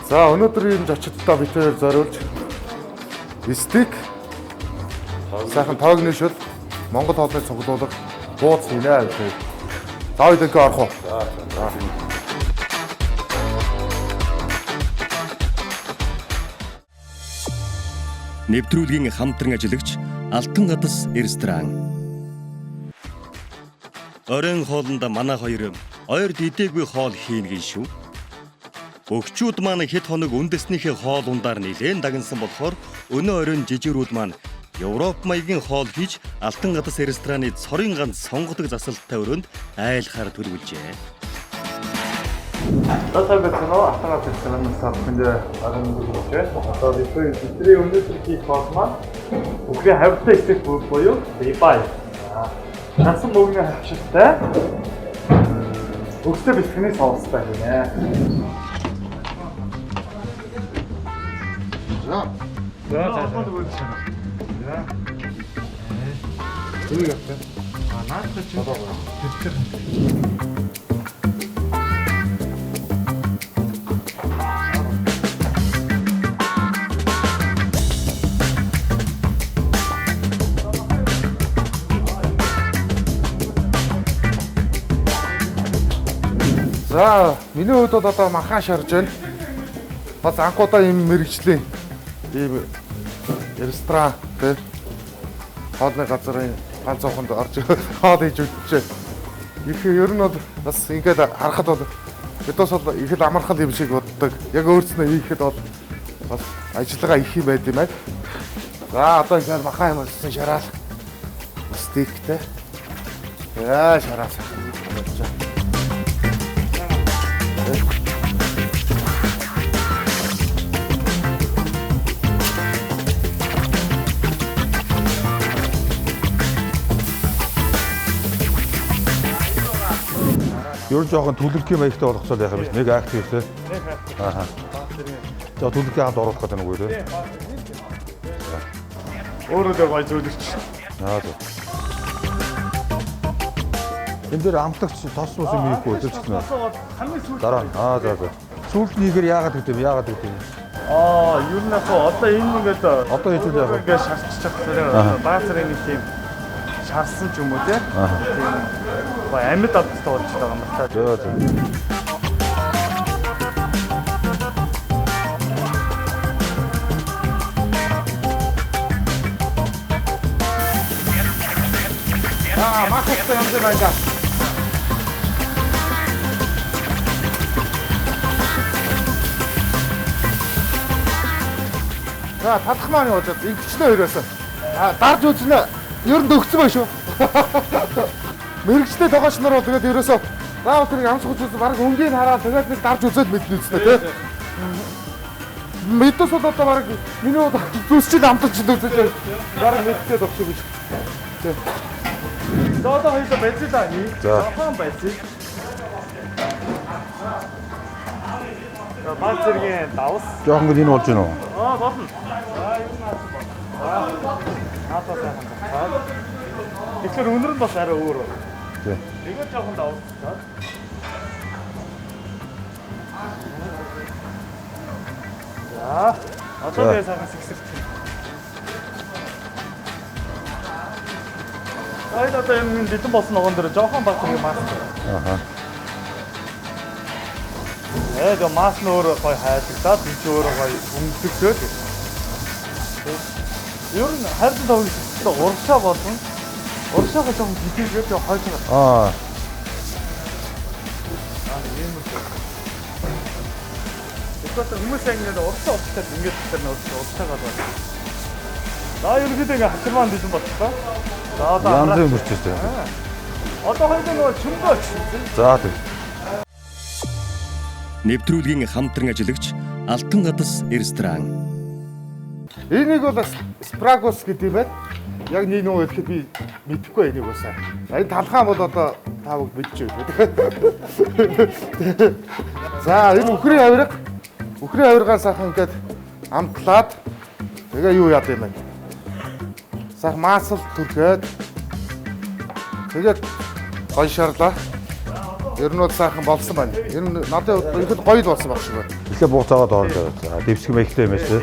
За өнөөдрийн зочдтой битээр зориулж стик сайхан тоогны шил Монгол хоолны цуглуулга бууц хийнэ гэх. За үдэнхээ орох уу? Нэвтрүүлгийн хамтран ажиллагч Алтан гадас ресторан. Оройн хоолнд манай хоёр ойр дидээгүй хоол хийнэ шүү. Өгчүүд маань хэд хоног үндэснийхээ хоол ундаар нэлээд дагнсан болохоор өнөө оройн жижигрүүд маань Европ маягийн хоол хийж Алтан гадас рестораны цорын ганц сонгодог засалттай өрөөнд айлхаар төлөвлөжээ. Алтан гадас ресторанаас авсангээ арга одоо бидний өнөөдөр хийх хоол маань үхрийн хавьтай стейк буюу рибай. Насан мөнгөний хавшилтай өгстэй бэлтгэний соустай гинэ. За. Зүг явах. Наадах чинь тэтгэр. За, миний хувьд бол одоо махан шарж байна. Бас анхудаа юм мэрэгжлийн ийм ресторан тий хоолны газрын ганц цохонд орж хоол хийж үзчихэ. Их ер нь бол бас ингээд харахад бол бидээс бол их л амархан юм шиг боддог. Яг өөрснөө хийхэд бол бас ажиллагаа их юм байд юм байна. За одоо ингээд махан юм болсон шараал стейктэй. Яа шараал. Ер нь жоохон төлөвлөгийн маягтай болгоцол яах юм бэ? Нэг актив тий. Аа. За төлөвлөгийн хамт оруулах гэдэг нэг үү тий. Өөрөө л гоё зөвлөгч. Аа зөв. Энд дээр амтлагч тос мус юм ийхгүй үзчихнэ. Дараа. Аа за за. Сүүлд нэгээр яагаад гэдэг юм? Яагаад гэдэг юм? Ер нь яг одоо энэ ингээд Одоо хийж үл яах вэ? ингээд шарччих болохоор баацрын нэг тийм шарсан ч юм уу тий. Тийм амьд авдтай болж байгаа юм байна. За за. Махтай юм байна. За талах маань яваад ингэчнээ хоёроос. Дарж үзнэ. Ер нь дөгцсөн байх шүү. Мэргэжтэй тогооч нар бол тэгээд ерөөсөө заавал тэрийг амсах үзүүлсэн баг өнгийг хараад тэгээд нэг дарж үзээд мэднэ үзнэ тий. Мэдээс бол одоо баг миний бол зүсчил амтч үзэж баг мэдтэй тогшоо гэж. Тий. За одоо хоёул байцээ даа. Жохон байцээ. Бац зэргийн давс. Жохон гэл энэ болж байна уу? Болно. Тэгэхээр өнөр нь бас арай өөр байна. Тий. Тэгээд жоохон давсаад. За, одоо би сайхан сэгсэрч. Одоо юм дитэн болсон ногоон дээр жоохон баг юм мас. Аха. Тэгээд мас нь өөр гоё хайлагтаад энэ ч өөр гоё өмсгдөөд. Ер нь хайртай тавьчихсан урагшаа болсон. Урагшаага жоохон битээгээд хойш нь. Тэгэхээр хүмүүс ингэж урагшаа уцтаад ингэж тэр нь урагшаагаа байна. За ерөөдөө ингэ хачирмаан дижин болчихлоо. За одоо янз бүр мөрчтэй. Одоо хоёул нөгөө чөмгөөч. За тэг. Нэвтрүүлгийн хамтран ажиллагч Алтан гадас ресторан. Энийг бол спрагус гэдэг юм байна. Яг нэг нөө ихэд би мэдэхгүй энийг басаа. Энэ талхаан бол одоо таавал мэдчихв. За энэ үхрийн авиргаа сайхан ингээд амтлаад тэгээ юу яад юм бэ? Сайхан маасл түрхээд тэгээд гоё шаарлаа. Ер нь бол сайхан болсон байна. Ер нь надад ихэд гоё л болсон баг шиг байна. Эхлээ бууцаагаад орно. За дэвсгэн мэхлээ юм шүү.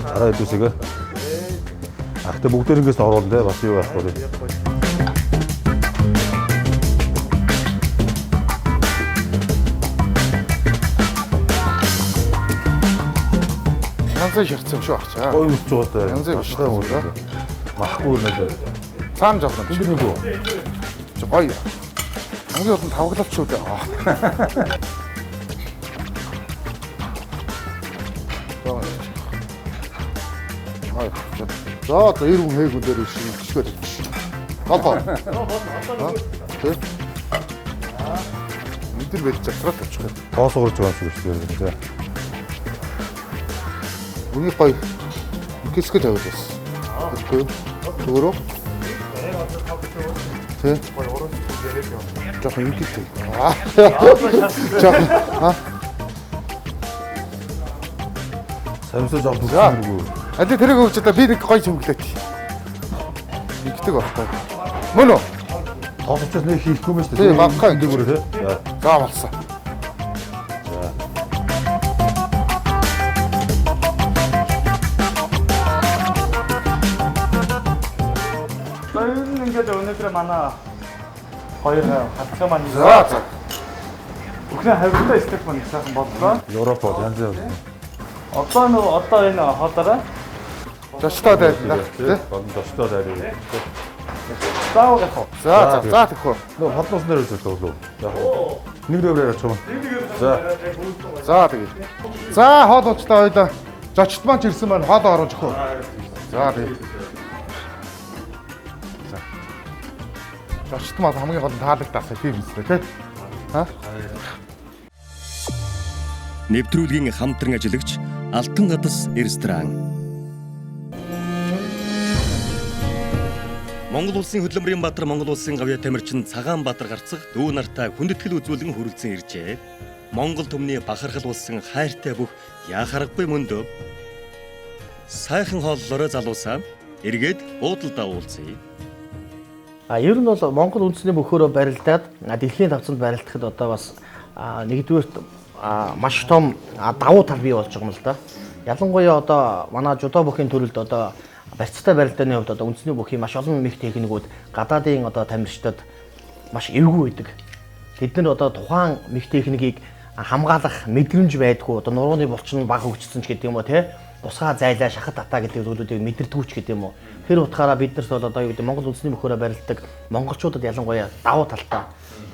Араа дүүсгээ. Ахтай бүгдээрээс оруулна те бас юу байхгүй. Янзын ширцэн шүү ахчаа. Гоё үсч байгаа. Янзын биш таа үү? Махгүй нэ. Цаам жоох юм. Энд нэг үү? Гоё. Хамгийн олон тавглалч шүү дээ. За одоо 90 хүн хээгүүн дээр шишгээр ирчих. Голоо. Тэ. Мэдэр байж чацраад очих юм. Тоос урж байгаа юм шиг шүү дээ. Үний гоё. Хэсгэж аваад байсан. Тэгвэл зүгээр үү? Тэ. Жохон юм гэдэг. Жохон. Самсаж авах үгүй. Аль тэрэг өгч одоо би нэг гоё чимглээд. Игдэг багтаа. Мөн үү? Тоосч нэг хийхгүй юм шүү дээ. Тийм багхаа ингэ бүр те. За болсон. 저희는 ингээд өнөөдөр манай хоёр хатгах маань За. Украин хавьтай степ маань сайхан боллоо. Европ бол янз янз. Одоо энэ хоолоороо Зочтой байлаа. Тэ. Бодон зочтой дайраа. заавал явах. За тэхүү. Нөө хотлоос нэр үзэл туулуу. Яг нэг дэврээр очих юм. За. За тэгээ. За хоол уучтай хоёлаа. Зочд маань ч ирсэн маань хоол оруулж өгөө. За тэгээ. За. Зочд маань хамгийн гол нь таалагдах тийм үстэй тий. Ха? Нэвтрүүлгийн хамтран ажиллагч Алтан гадас ресторан. Монгол улсын хөдөлмөрийн баатар Монгол улсын гавьяа тамирчин Цагаан Баатар гарцах дүү нартай хүндэтгэл үзүүлэн хүрэлцэн иржээ. Монгол түмний бахархал болсон хайртай бүх яхаргагүй мөндөө сайхан хооллороо залуусаа эргээд буудалдаа уулзъя. Ер нь бол Монгол үндэсний мөхөөрөө барилдаад дэлхийн тавцанд барилдахад одоо бас нэгдүгээрт маш том давуу тал бий болж байгаа юм л да. Ялангуяа одоо манай жудо бүхийн төрөлд одоо барьцтай барилдааны хувьд одоо үндэсний бүхийн маш олон мэх техникүүд гадаадын одоо тамирчдад маш эвгүй байдаг. Тэд нар одоо тухайн мэх техникийг хамгаалах мэдрэмж байдгүй одоо нурууны булчин баг хөгжсөн ч гэдэг юм уу те бусгаа зайлаа шахад татаа гэдэг зүйлүүдийг мэдэрдэггүй ч гэдэг юм уу. Тэр утгаараа бид нарт бол одоо юу гэдэг Монгол үндэсний мөхөөрөө барилдаг монголчуудад ялангуяа давуу талтай.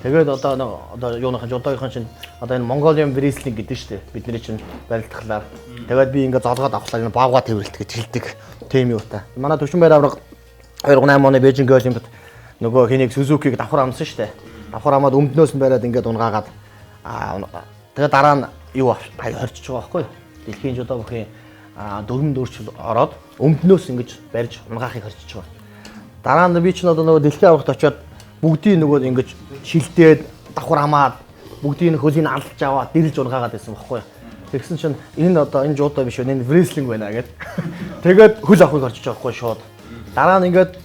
Тэгээд одоо юуныхан жудоогийнхан чинь одоо энэ Mongolian wrestling гэдэг шүү дээ. Бидний чинь барилдахлаар. Тэгээд би ингээд золгоод авахлаа энэ баавга тэрвэрлэлт гэж хэлдэг. Тэм юу та. Манай төвшин байр авраг 2008 оны Бээжин Олимпиад нөгөө хэнийг Сузукиг давхар амсан шүү дээ. Давхар амаад өмднөөс нь бариад ингээд унгаагаад тэгээд дараа нь юу хорчиж байгаа байхгүй юу? Дэлхийн жудо бүхийн дөрвөн дөрч ороод өмднөөс ингэж барьж унгаахыг хорчиж байгаа. Дараа нь би чинь одоо нөгөө дэлхийн аврагт очиод бүгдийг нөгөө ингэж шилдээд давхар хамаад бүгдийг хөлийг алж аваад дэрэлж унгаагаад байсан байхгүй юу? Тэгсэн чинь энэ одоо энэ жуудаа биш энэ wrestling байна гэд. Тэгээд хөл авахыг орчиж байгаа байхгүй шууд. Дараа нь ингээд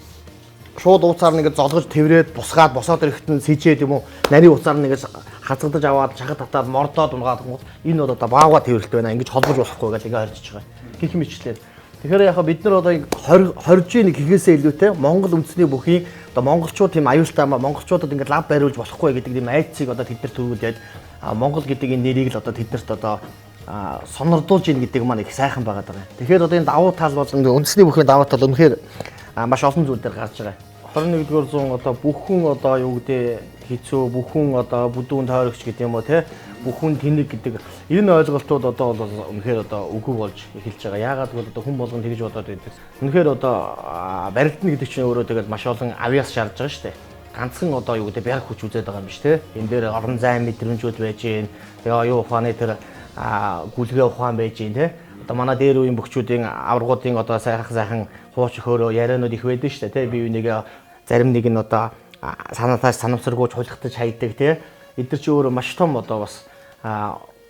шууд ууцаар нь ингээд золгож тэврээд бусгаад босоод ирэхэд нь сэжээд юм уу нарийн ууцаар нь ингээд хацагдаж аваад шахад татаад мордоод унгаад энэ бол одоо баавга тэврэлт байна. Ингэж холбож болохгүй гэж ингээд орчиж байгаа. Гэх мэтлээ. Тэгэхээр яг бид нар одоо 20 гэхээсээ илүүтэй Монгол үндэсний бүхийн одоо монголчууд тийм аюултай монголчуудад ингээд лав бариулж болохгүй гэдэг тийм айцыг одоо тэд нар төрүүлээд Монгол гэдэг энэ нэрийг л одоо тэднэрт одоо сонирдуулж ийн гэдэг маань их сайхан байгаад байгаа. Тэгэхээр одоо энэ давуу тал бол үндэсний бүхийн давуу тал үнэхээр маш олон зүйл дээр гарч байгаа. 21-р зуун одоо бүхэн одоо юу гэдэг хэцүү бүхэн одоо бүдүүн тойрогч гэдэг юм уу те бүхэн тэнэг гэдэг энэ ойлголтууд одоо бол үнэхээр одоо үгүй болж эхэлж байгаа. Яагаад гэвэл одоо хүн болгон тэгж бодоод байдаг. Үнэхээр одоо барилдана гэдэг чинь өөрөө тэгээд маш олон авиас шаардж байгаа шүү дээ. Ганцхан одоо юу гэдэг бяг хүч үзээд байгаа юм биш те. Энэ дээр орон зай мэдрэмжүүд байж гин. Тэгээ юу ухааны тэр гүлгээ ухаан байж гин те. Одоо манай дээр үеийн бөхчүүдийн аваргуудын одоо сайхан хууч хөөрөө ярианууд их байдаг шүү дээ те. Би үнийг зарим нэг нь одоо санаатаас санамсаргүйж хулигтаж хайдаг те. Эдгээр чи өөрөө маш том одоо бас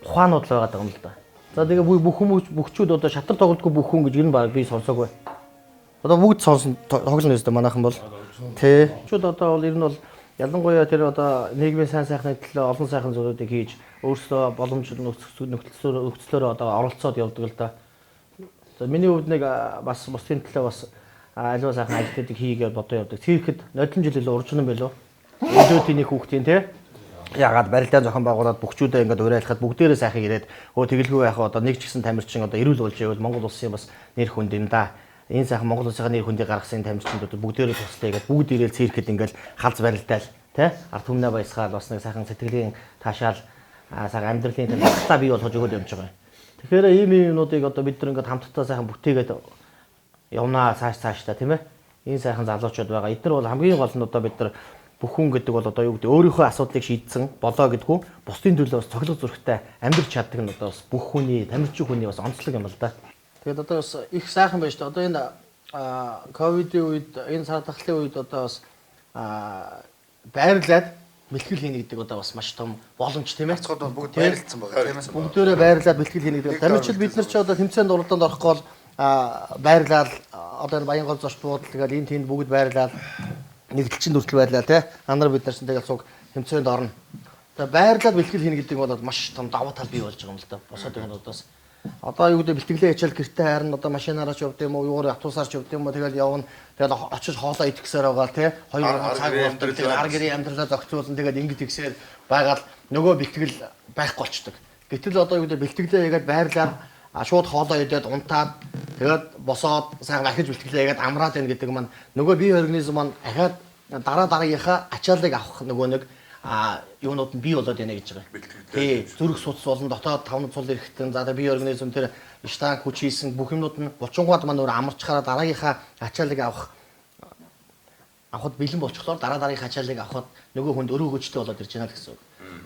ухаанууд л байгаа юм л да. За тэгээ бөхчүүд одоо шатар тоглодгүй бүхэн гэж энэ баг би сонсоогүй. Одоо бүгд сонсон тоглоно өстой манайхан бол. Тэ. Чууд одоо бол ер нь бол ялангуяа тэр одоо нийгмийн сайн сайхны төлөө олон сайхан зүйлүүдийг хийж өөрсдөө боломж нөхцлөөр одоо оролцоод явдаг л да. Миний хувьд нэг бас бусдын төлөө бас аливаа сайхан ажлуудыг хийгээд бодоо явдаг. Тэгэхэд нодлон жил илүү уржнан байлоо. Өдөөтийн нэг хүүхдийн те ягаад барилдаан зохион байгуулаад бүгчүүдээ ингээд уриалахад бүгдээрээ сайхан ирээд тэгэлгүй яхаа одоо нэг ч гэсэн тамирчин одоо эрүүл болж байвал Монгол улсын бас нэр хүнд юм да. Энэ сайхан Монгол улсын нэр хүндийг гаргасан тамирчнууд бүгдээрээ туслая гэдэг бүгд ирээл циркэд ингээд халз барилдаал те ард түмнээ баясгаал бас нэг сайхан сэтгэлийн таашаал сайхан амьдралын талбай бий болгож өгөөд явж байгаа юм. Тэгэхээр ийм юмнуудыг одоо бид нар ингээд хамтдаа сайхан бүтээгээд явнаа цааш та тийм ээ. Энэ сайхан залуучууд байгаа. Эдгээр бол хамгийн гол нь одоо бид нар бүх хүн гэдэг бол одоо юу гэдэг өөрийнхөө асуудлыг шийдсэн болоо гэдгүү бусдын төлөө бас цоглог зургтай амьдрч чаддаг нь одоо бас бүх хүний тамирчин хүний бас онцлог юм л да. Тэгээд одоо бас их сайхан байж та одоо энэ ковидын үед энэ сар дахлын үед одоо бас байрлаад бэлтгэл хийнэ гэдэг одоо бас маш том боломж тийм ээ. Хацгууд бол бүгд байрлалцсан байгаа тийм ээ. Бүгдөө байрлаад бэлтгэл хийнэ гэдэг. Дамжид бид нар ч одоо тэмцээнд уралдаанд орохгүй бол байрлал одоо энэ Баянгол зорч буудал тэгээд энэ тэнд бүгд байрлал нэгдэлчин дүртэл байрлаа тий. Анаар бид нарсан тэгэл цуг тэмцээнд орно. Тэгээд байрлал бэлтгэл хийнэ гэдэг нь бол маш том давуу тал бий болж байгаа юм л да. Босоод юмнуудаас одоо юу гэдэг бэлтгэлээ хичээл гэртээ харна одоо машинаараа ч явд юм уу юугаар автобусаар ч явд юм уу тэгэл явна. Тэгэл очиж хоолоо идэхсээр байгаа тий. 2 цаг болдог. Тэгээд ар гэрийн амьдралаа зохицуулсан тэгээд ингэж тэгсээр байгаад нөгөө бэлтгэл байхгүй болчдөг. Гэтэл одоо юу гэдэг бэлтгэлээ ягаад байрлаад шууд хоолоо идээд унтаад тэгээд босоод сайхан ахиж бэлтгэлээ ягаад амраад байна гэдэг маань нөгөө бие организм маань ахаад дараагийнхаа ачааллыг авах нөгөө нэг юунууд нь бий болоод байна гэж байгаа. Тий, зүрх судас болон дотоод тавнад цул эрэхтэн за бие организм тэр штанг хүч хийсэн бүх юмнууд нь булчингууд маань өөр амарчхаараа дараагийнхаа ачааллыг авахд бэлэн болчихлоор дараагийнхаа ачааллыг авахд нөгөө хүнд өрөө хүчтэй болоод ирж байна л гэсэн үг.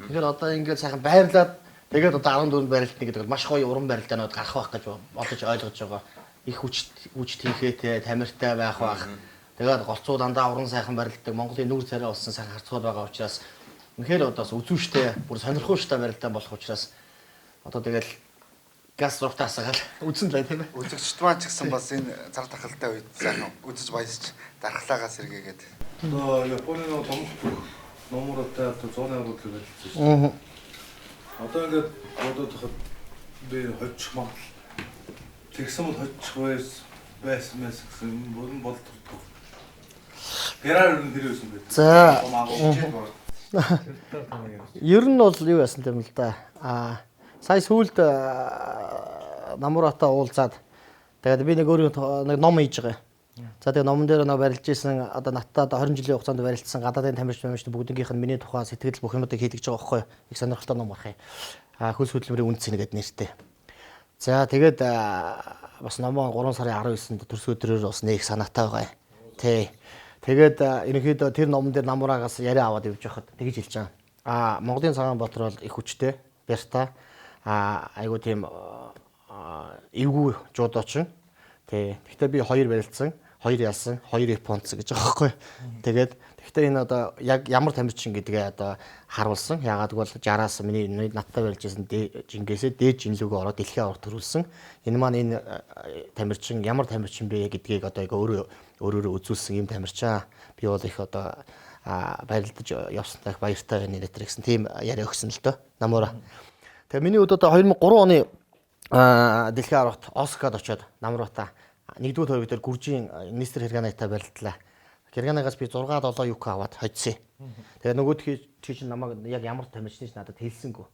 Тэгэхээр одоо ингээд сайхан байрлаад тэгээд одоо 14 барилтны гэдэг маш гоё уран барилдаанууд гарах байх гэж бодож ойлгож байгаа. Их хүч тийхээтэй тамиртай байх бах. Тэгээд голцоо дандаа уран сайхан барилддаг Монголын нүүр царай болсон сайхан харцууд байгаа учраас үнэхээр одоо үзүүштэй бүр сонирхолтой барилдаан болох учраас одоо тэгэл газ зуртаасагаал үзэн л бай тийм ээ. Үзэгчд маань ч гэсэн бас энэ зар тахалтай үед сайхан үзэж баясч дархлаагаа сэргээгээд. Одоо Японы нэг том номертой одоо зооны агуулгыг барилдсан шүү. Одоо ингээд бодоод тахад би хоцчих маа. Тэгсэн бол хоцчих байсан гэсэн бүрэн болдгоо. Гэраар нь тэрөөсөн байт. За. Ер нь бол юу яасан юм л да. Сая сүүлд намуураатай уулзаад тэгээд би нэг өөрийн нэг ном хийж байгаа. За тэгээд номон дээр нэг барилж исэн одоо надтай 20 жилийн хугацаанд барилдсан гадаадын тамирчин бүгднгийнх нь миний тухайн сэтгэл бүх юмудыг хийдэг байгаа байхгүй. Их сонирхолтой ном байна. Хөлс хөдөлмөрийн үндэс нэгэд нэртэй. За тэгээд бас номоо 3 сарын 19-нд төрс өдрөөр бас нэг санаатай байгаа. Тий. Тэгээд ерөнхийдөө тэр номон дээр намураагаас яриа аваад явж байхад тэгж хэлж байгаа. Монголын цагаан Батар бол их хүчтэй, бярта. Айгуу тийм эвгүй жуудоочин. Тий. Гэхдээ би 2 барилдсан, 2 ялсан, 2 японц гэж байгаа байхгүй. Тэгээд гэхдээ энэ одоо яг ямар тамирчин гэдгээ одоо харуулсан. Яагаад гэвэл 60-аас миний надтай барилж байсан жингээсээ дээд жинлүүгөө ороод дэлхийн аварт төрүүлсэн. Энэ маань энэ тамирчин ямар тамирчин бэ гэдгийг одоо өөрөөрөө үзүүлсэн юм тамирчаа. Би бол их одоо барилдаж явсантай баяртай байна нэрэтэр гэсэн тийм яриа өгсөн л дөө. Намуура. Тэгээ миний хувьд одоо 2003 оны дэлхийн аварт Оскад очиод намуураа 1-р тойрог дээр гүржийн министр Хэрганайтай барилдлаа. Хэрганайгаас би 6-7 юк аваад хоцсон. Тэгээ нөгөөдхий чинь намайг яг ямар тамирчны ч надад хэлсэнгүй.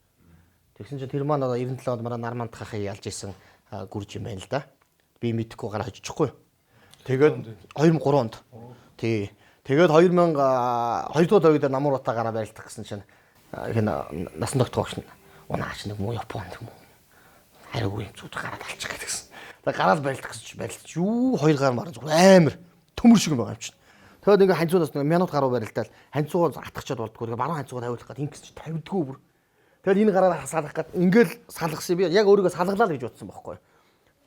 Тэгсэн чинь тэр маань одоо 97 онд манай нар мандахыг ялж исэн гүрж юм байна л да. Би мэдэхгүй гараа хожчихгүй. Тэгээд 2003 онд. Тий. Тэгээд 2000 2-р тойрог дээр намуураатай гараа барилдах гэсэн чинь энэ насан тогтоогч унаач нэг муу Японд юм уу. Хариугүй юм зүг гараад алчих гэдгсэн. Тэгээд гараад барилдах гэсэн чинь барилдаж юу 2 гар маран зүгээр амар төмөр шиг юм байгаа юм чинь. Тэгээд ингээ ханцуунаас нэг минут гаруй барилдаал ханцуугаар атгачаад болдгоо. Тэгээд баруун ханцуугаар тавиулах гээд ингэс чи тавьдгүй бүр. Тэгээд энэ гараараа салгах гээд ингээл салгасан би яг өөрийгөө салглаа л гэж бодсон байхгүй.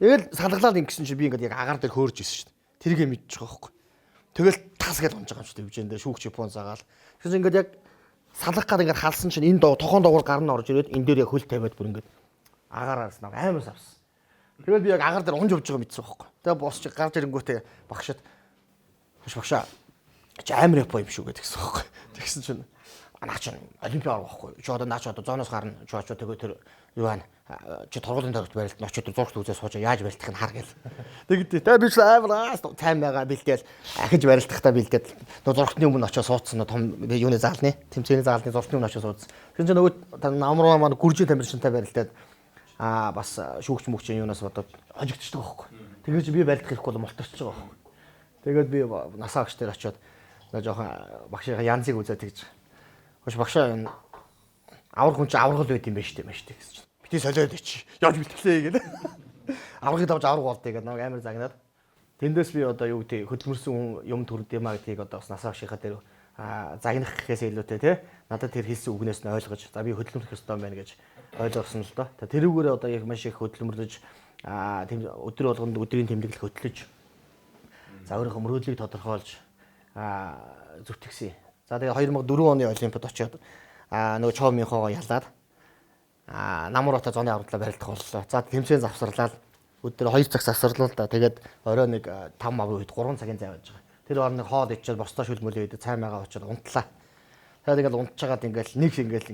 Тэгэл салглаад ингэсэн чи би ингээд яг агаар дээр хөөрж исэн шүү дээ. Тэргээ мэдчих байхгүй. Тэгэл тас гэж унж байгаа юм шүү дээ хэмжээндээ шүүгч Япон заагаал. Тэгсэн ингээд яг салгах гээд ингээд халсан чинь энэ тохон доогоор гарна орж ирээд энэ дээр яг хөл тавиад бүр ингээд агаараас нэг амар савсан. Тэгэл би яг агаар дээр унж явж байгаа мэдсэн байхгүй. Тэгээ босч гарч ирэнгүүтээ багшд багшаа чи амар япо юм шүү гэдэгсэн байхгүй. Тэгсэн чинь наа чи олимпиад авахгүй. Чи одоо наа чи одоо зооноос гарна. Чи очоо тэгээ тэр юу байна? Чи тургуулын төрөлт барилт нь очоод зургт үзээ сууж яаж барилдах нь хар гэл. Тэгэд тэ би ч амар тайм байгаа бэлдээл ахиж барилдахтаа бэлдээд нөгөө зургтны өмнө очоод суудсан том юуны заалны тэмцээний заалны зургтны өмнө очоод суудсан. Тэгсэн чинь нөгөө намруу маань гүржийн тамирчинтай барилдаад бас шүүгч мөгчийн юунаас бодоод хожигдчихдаг байхгүй. Тэгээд чи би барилдах хэрэггүй бол мултарч байгаа байхгүй. Тэгээд би насаа агч дээр очоод нөгөө жоохон багшийнхаа янзыг үзээд тэгж. Хош багшаа энэ авраг хүн чи аврагл байд юм байна штэ гэсэн чинь. Бити солиод ич. Яаж бэлтгэлээ гэдэг. Аврагыг давж авраг болдё гэдэг нэг амар загнаад. Тэндээс би одоо юу гэдэг хөдөлмөрсөн юм төрд юм а гэдгийг одоо бас насаа агшийнхаа дээр загнах гэхээс илүүтэй тий. Надад тэр хэлсэн үгнээс нь ойлгож за би хөдөлмөрлөх ёстой юм байна гэж ойлгосон л доо. Тэрүүгээр одоо яг маш их хөдөлмөрлөж тийм өдөр болгонд өдрийн тэмдэглэл хөтлөж за өөрийнхөө мөрөөдлийг тодорхойлж зүтгэсэн. За тэгээ 2004 оны Олимпиад очоод нөгөө Чоомынхоо ялаад Намуурата зооны авралаа барилдах боллоо. За тэмцээн завсарлаад өдөр 2 цаг завсарлаа л да. Тэгээд орой нэг 5 мав үед 3 цагийн зай байж байгаа. Тэр орны хоол ичээд босдоо шүлмөлөө идэ цаймаагаа очоод унтлаа. Тэгээд унтчихад ингээл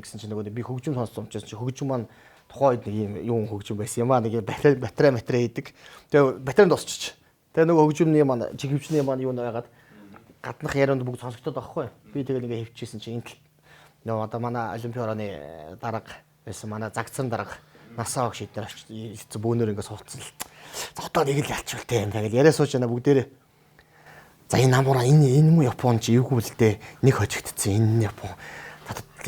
ингэсэн чинь нөгөө би хөгжим сонссон учраас чи хөгжим маань тухайн үед нэг юм юун хөгжим байсан юм аа нэг батарей идэг. Тэгээ батарейд тосчих. Тэгээ нөгөө хөгжимний маань чиглэмжний маань юу нэгээд гаднах ярианд бүгд сонсогдоод байхгүй. Би тэгээ ингээ хөвчихсэн чинь энэ нөгөө одоо манай олимпиадын дарга байсан манай загцсан дарга насаа огш идээр очиж бөөнөр ингээ сууцсан л. За одоо нэг л ялчвал те юм тэгэл яриа сууж яана бүгдээрээ. За энэ намуура энэ юм Япон чи эвгүй л дээ нэг хожигдсон энэ Япон.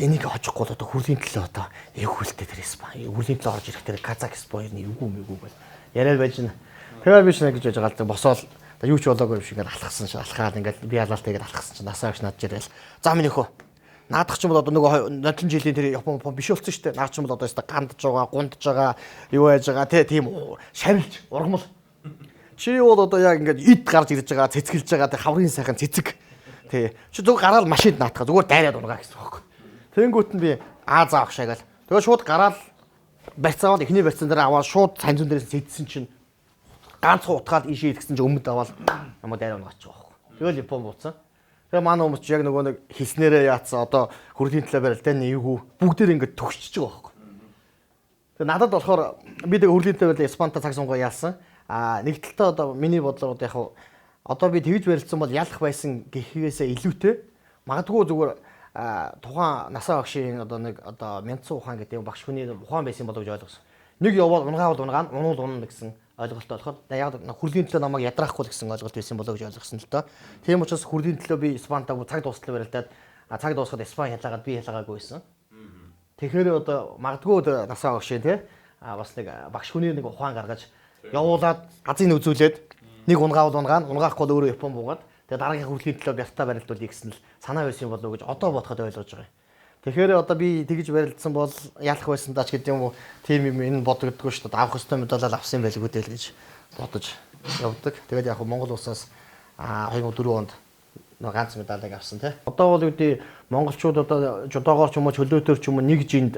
Энийг хожихгүй л одоо хүрлийн төлөө одоо эвгүй л дээ тэр Испани. Хүрлийн төлөө орж ирэх тэр Казахстан энэ эвгүй мэггүй бол яриад байж н. Тэгээ биш нэг гэж яаж галзаа босоол юу ч болоогүй юм шиг ингээд алхсан чи алхаад ингээд би ялаалтай ингээд алхсан чи насаа агш надж ирээл. За минийхөө наадах ч юм бол одоо нөгөө нодлон жилийн тэр Япон биш болсон шүү дээ. Наад ч юм бол одоо өстө гандж байгаа, гундж байгаа, юу яаж байгаа тийм шавилж ургамал. Чи бол одоо яг ингээд ид гарч ирж байгаа, цэцгэлж байгаа тэр хаврын сайхан цэцэг. Тий. Чи зөв гараал машинд наатах зүгээр дайраад унгаа гэсэн байхгүй. Тэнгүүт нь би заа агшаагаал. Тэгээ шууд гараал барьцаавал эхний барьцан дээр аваад шууд санзун дээрээс зэдсэн чинь ганцхан утгаад ийшээ идсэн чинь өмнөд аваад намайг дайраа унгачих байхгүй. Тэгэл Япон бууцсан. Тэгээ манай хүмүүс яг нөгөө нэг хэлснээрээ яатсан одоо хүрлийн төлөө барилтаа нээгүү бүгдээр ингээд төгсчихөж байгаа байхгүй. Тэгээ надад болохоор би тэгээ хүрлийн төлөө Испанта цаг сунгоо яасан. Нэг талтай одоо миний бодлоор яг одоо би тэгж барилдсан бол ялах байсан гэхээсээ илүүтэй магадгүй зүгээр тухайн насаа багшийн одоо нэг одоо Мянцсан ухаан гэдэг багш хүний ухаан байсан болов гэж ойлгосон. Нэг явбал унгаавал унгаана, унуул унна гэсэн ойлголттой болохоор яг хүрлийн төлөө намайг ядраахгүй гэсэн ойлголт байсан болов гэж ойлгосон л доо. Тийм учраас хүрлийн төлөө би Испантаг цаг дуустал барилдаад цаг дуусахад Испани ялаагаад би ялаагаагүй байсан. Тэгэхээр одоо магадгүй насаа багшийн тий бас нэг багш хүний нэг ухаан гаргаж явуулаад газрыг үзүүлээд нэг унгаавал унгаана, унгаахгүй бол өөрөө Япон буугаад тэгээ дараагийн хүрлийн төлөө бяртаа барилдуулъя гэсэн л санаа байсан болов гэж одоо бодоход ойлгож байгаа юм. Тэгэхээр одоо би тэгж барилдсан бол ялах байсан даач гэдэг юм уу тийм юм энэ бодогддгүй шүү дээ. Авах хөстэй медаль авсан байлгүй дээ л гэж бодож явдаг. Тэгээд яг Монгол улсаас 2004 онд нэг ганц медалийг авсан тий. Одоо бол үүдээ монголчууд одоо жудоогоор ч юм уу чөлөөтөр ч юм уу нэг жинд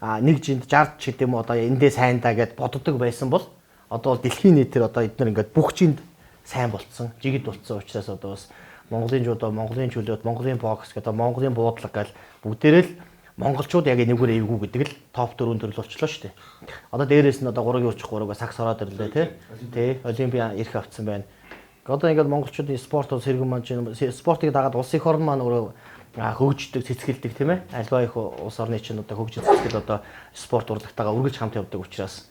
60 ч гэдэм үү одоо эндээ сайн даа гэд боддог байсан бол одоо бол дэлхийн нийтээр одоо эдгээр ингээд бүх жинд сайн болцсон, жигд болцсон учраас одоо бас Монголын жудо, Монголын чөлөөт, Монголын бокс гэдэг Монголын буудлага гэл бүгдээрээ л монголчууд яг энэгээр эвгүй гэдэг л топ 4 төрөл болчлоо шүү дээ. Одоо дээрээс нь одоо 3-гийн учих 3-ыг сагс ороод ирлээ тий. Олимпиа ирэх авцсан байна. Одоо ингээд монголчуудын спорт сэргэн маань спортыг дагаад улс их орн маань өөрөө хөгждөг, цэцгэлдэг тийм ээ. Альва их улс орны чинь одоо хөгжиж цэцгэл одоо спорт урлагтайгаа үргэлж хамт явдаг учраас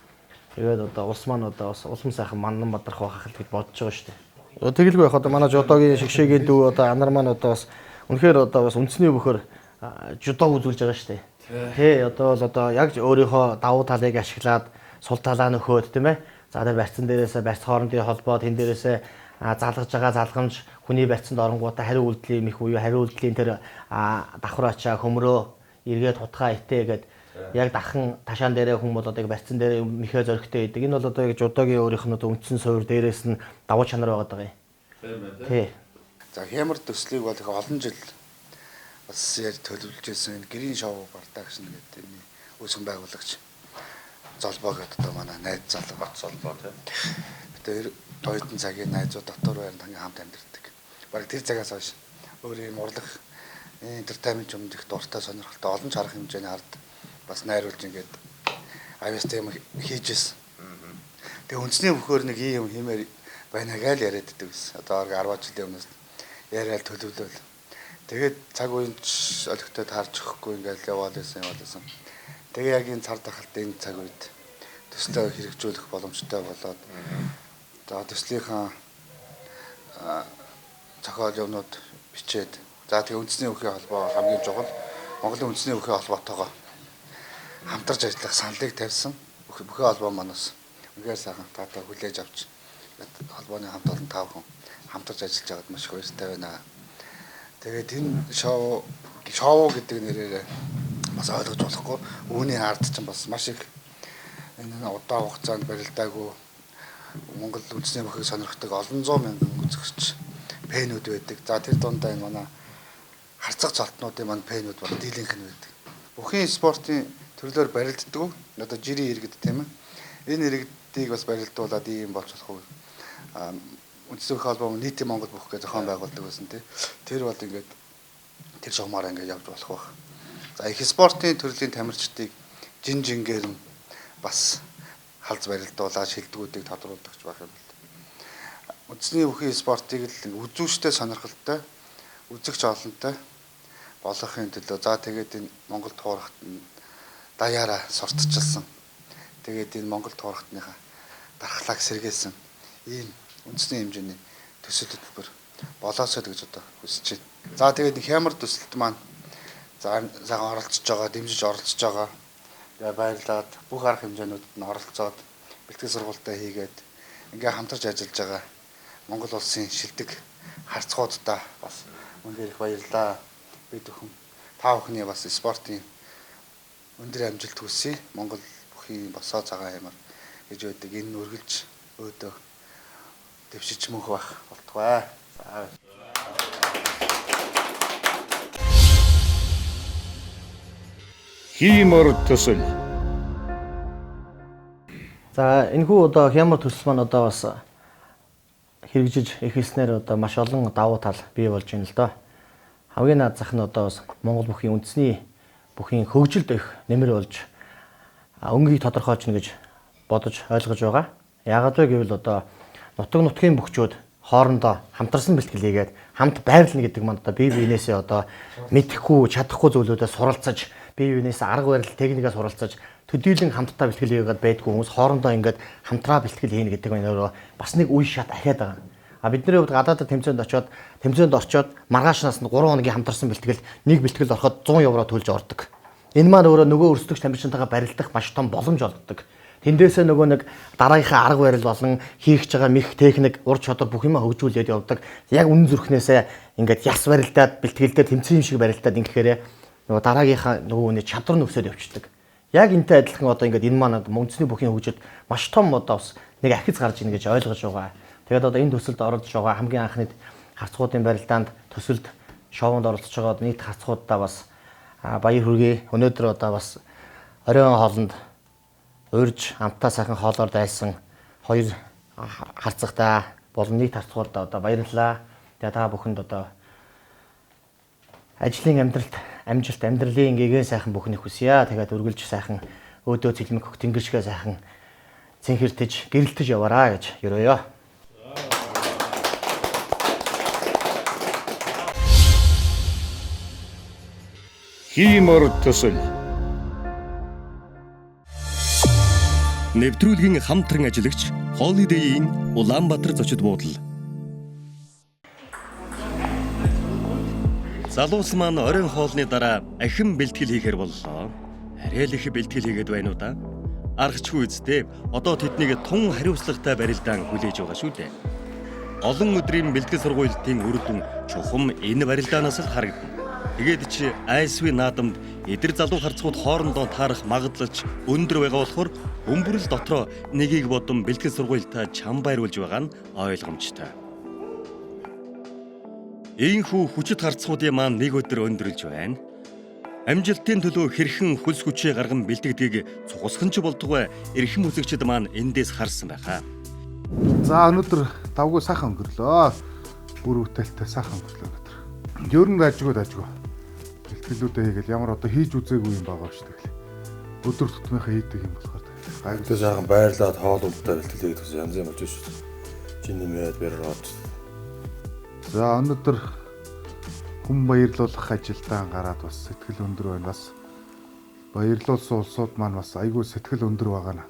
тэгээд одоо улс маань одоо бас улам сайхан мандан бадрах байхах гэж бодож байгаа шүү дээ. Тэгэлгүй яг одоо манай жудогийн шигшээгийн дүү одоо анар маань одоо бас үнэхээр одоо бас үндэсний бөхөр жудо үзүүлж байгаа шүү дээ. Тий одоо бол одоо яг өөрийнхөө давуу талыг ашиглаад сул талаа нөхөөд тийм ээ. За тэр барьцан дээрээсээ барьц хоорондын холбоо тэн дээрээсээ залгаж байгаа залгамж хүний барьцанд оронгуудаа хариу үйлдэлийн их буюу хариу үйлдэлийн тэр давхраачаа хөмрөө эргээд хутгаа итээ гэд яг дахин ташаан дээрээ хүн бол одоо барьцан дээрээ михэ зөрөгтэй идэг. Энэ бол одоо яг жудогийн өөрийнх нь үндсэн суурь дээрээс нь давуу чанар байгаа юм. Тий. За хямар төслийг бол их олон жил бас яар төлөвлөж байсан энэ гэрийн шоу бардагш гэдэг энэ үүсгэн байгуулагч золбоо гэдэг одоо манай найз залуу бат золбоо тий. Тэр тойтон цагийн найзууд дотор байранд хамт амьдардаг. Бараг тэр цагаас хойш өөр юм урлаг entertainment юмд их дуртай сонирхолтой олон ч арга хэмжээний ард бас найруулж ингээд авьяастай юм хийжсэн. Тэгээ үндэсний бөхөр нэг ийм юм хиймээр байна гаал яриад байдаг гэсэн. Одоо 10 жилийн өмнөөс яриад төлөвлөл. Тэгээд цаг үеийн олигтой таарч өгөхгүй ингээд яваад байсан. Тэгээ яг энэ цар тахалтай энэ цаг үед төслөө хэрэгжүүлэх боломжтой болоод за төслийнхаа зохиол юмнууд бичээд за тэгээ үндэсний өвхийн холбоо хамгийн чухал Монголын үндэсний өвхийн холбоотойгоо хамтарч ажиллах саналыг тавьсан. Өвхийн холбоо манаас үнээр сайхан таатай хүлээж авч холбооны хамт олон 5 хүн хамтарч ажиллаж байгаад маш их баяртай байна. Тэгээд энэ шоу гэдэг нэрээр бас ойлгож болохгүй үүний ард чинь бас маш их энэ удаан хугацаанд барилдаагүй Монгол үндэсний өвхийг сонирхдаг олон зуун мянган үзэгч фэнүүд байдаг. За тэр дундаа энэ манай харцаг цолтнуудын маань фэнүүд баг дийлэнх нь байдаг. Бүхэн спортын төрлөөр барилддаг. Одоо жирийн иргэд тийм ээ. Энэ иргэдийг бас барилдуулаад ийм болж болох уу? Үндэсний өвхий холбоо нийтийн Монгол бүх гэж зохион байгуулдаг байсан тийм. Тэр бол ингээд тэр шугамаар ингээд явж болох байх. За их спортын төрлийн тамирчдыг жингээр нь бас халз барилдуулаад шилдэгүүдийг тодруулдагч байх юм байна. Үндэсний өвхий спортыг л үзүүштэй сонирхолтой, үзэгч олонтой болгохын төлөө за тэгээд энэ Монгол туурахт даяараа сурталчилсан. Тэгээд энэ Монгол туурахтныхаа дархлааг сэргээсэн ийм үндэсний хэмжээний төсөл хөтөлбөр болоосоо гэж одоо хүсэж байна. За тэгээд хямар төсөлт маань за сайхан оролцож байгаа, дэмжиж оролцож байгаа. Тэгээ баярлаад бүх арга хэмжээнүүдэд нь оролцоод бэлтгэл сургалтаа хийгээд ингээ хамтарч ажиллаж байгаа Монгол улсын шилдэг харцгуудаа бас үнээр их баярлаа. Бид бүхэн та бүхний бас спортын өндөр амжилт хүсье. Монгол бүхий босоо цагаан хямар гэж байдаг. Энэ үргэлж өөдөө дэвшиж мөнх байх болтугай. За Хиймор төсөл. За энэхүү одоо хямар төсөл маань одоо бас хэрэгжиж эхэлснээр одоо маш олон давуу тал бий болж байна л доо. Хамгийн наад зах нь одоо бас Монгол бүхий үндэсний бүхий хөгжилд их нэмэр болж өнгийг тодорхойлж гэнэ гэж бодож ойлгож байгаа. Яагаад вэ гэвэл одоо нутгийн бөхчүүд хоорондоо хамтарсан бэлтгэл хийгээд хамт байрлана гэдэг маань одоо бие биенээсээ одоо мэдэхгүй чадахгүй зүйлүүдээ суралцаж бие биенээс арга барил техникээ суралцаж төдийлөн хамтдаа бэлтгэл хийгээд байдгүй хүмүүс хоорондоо ингээд хамтраа бэлтгэл хийнэ гэдэг нь өөрөө бас нэг үе шат ахиад байгаа. А бидний хувьд гадаадд тэмцээнд очоод маргаашнаас нь 3 хоногийн хамтарсан бэлтгэл нэг бэлтгэл ороход 100 евро төлж ордог. Энэ маань өөрөө нөгөө өрсөлдөгч тамирчинтайгаа барилдах маш том боломж олгодог. Тэндээсээ нөгөө нэг дараагийнхаа арга барил болон хийх гэж байгаа мэх техник ур чадвар бүх юмаа хөгжүүлээд явдаг. Яг үнэн зүрхнээсээ ингээд яс барилдаад бэлтгэл дээр тэмцээн шиг барилдаад ингэхээр нөгөө дараагийнхаа нөгөө хүний чадвар нь өсөд явчихдаг. Яг энтэй адилхан одоо ингээд энэ маань үндэсний бүхний хөгжид маш том одоо бас нэг ахиц гарч ийн гэж ойлгож байгаа. Тэгээд одоо энэ төсөлд оролцож байгаа хамгийн анхны харцгуудын барилдаанд төсөлд шоунд оролцож байгаа нийт харцгуудаа бас баяр хүргэе. Өнөөдөр одоо бас оройн хоолнд урьж амтаа сайхан хоолоор дайсан хоёр харцагтаа болон нийт харцгуудаа одоо баярлалаа. Тэгээд та бүхэнд одоо ажлын амьдралд амжилт амьдралын гээгэн сайхан бүхнийг хүсье. Тэгээд үргэлж сайхан өөдөө цэлмэг хөх тэнгэршгээ сайхан цэнхэртэж гэрэлтэж яваараа гэж ерөөё. Хиймор төсөл. Нэвтрүүлгийн хамтран ажиллагч Holiday-ийн Улаанбаатар зочид буудал. Залуус маань оройн хоолны дараа ахин бэлтгэл хийхээр боллоо. Арай л их бэлтгэл хийгээд байна уу да? Аргачлгүй үсттэй. Одоо тэднийг тун хариуцлагатай барилдаан хүлээж байгаа шүү дээ. Олон өдрийн бэлтгэл сургуулийн үр дүн чухам энэ барилдаанаас л харагдана. Тэгээд чи айсви наадамд эдэр залуу харцгууд хоорондоо таарах магадлалч өндөр байгаа болохоор өмбөрл дотроо нэгийг бодон бэлтгэл сургуультай чам байруулж байгаа нь ойлгомжтой. Ийхүү хүчит харцгуудын маань нэг өдөр өндөрлж байна. Амжилтын төлөө хэрхэн хөлс хүчээ гарган бэлтгэдгийг цугсхан ч болдгоо эрхэм үзэгчид маань эндээс харсан байхаа. За өнөөдөр давгүй сайхан өнгөрлөө. Бүр үтэлтэй сайхан өнгөрлөө өнөөдөр. Ер нь дажгүй. Бэлтгэлүүдээ хийгээл ямар одоо хийж үзээгүй юм байгаа шүү дээ. Өдөр тутмынхаа хийдэг юм болохоор гайхалтай сайхан байрлаад хоол ундаа бэлтгэлээ гэж янз юм болж шүү дээ. Чин нэмээд бариад. За өнөөдөр хүн баярлуулах ажилдаа гараад бас сэтгэл өндөр байна. Бас баярлуулсан улсууд маань бас айгүй сэтгэл өндөр байгаа нь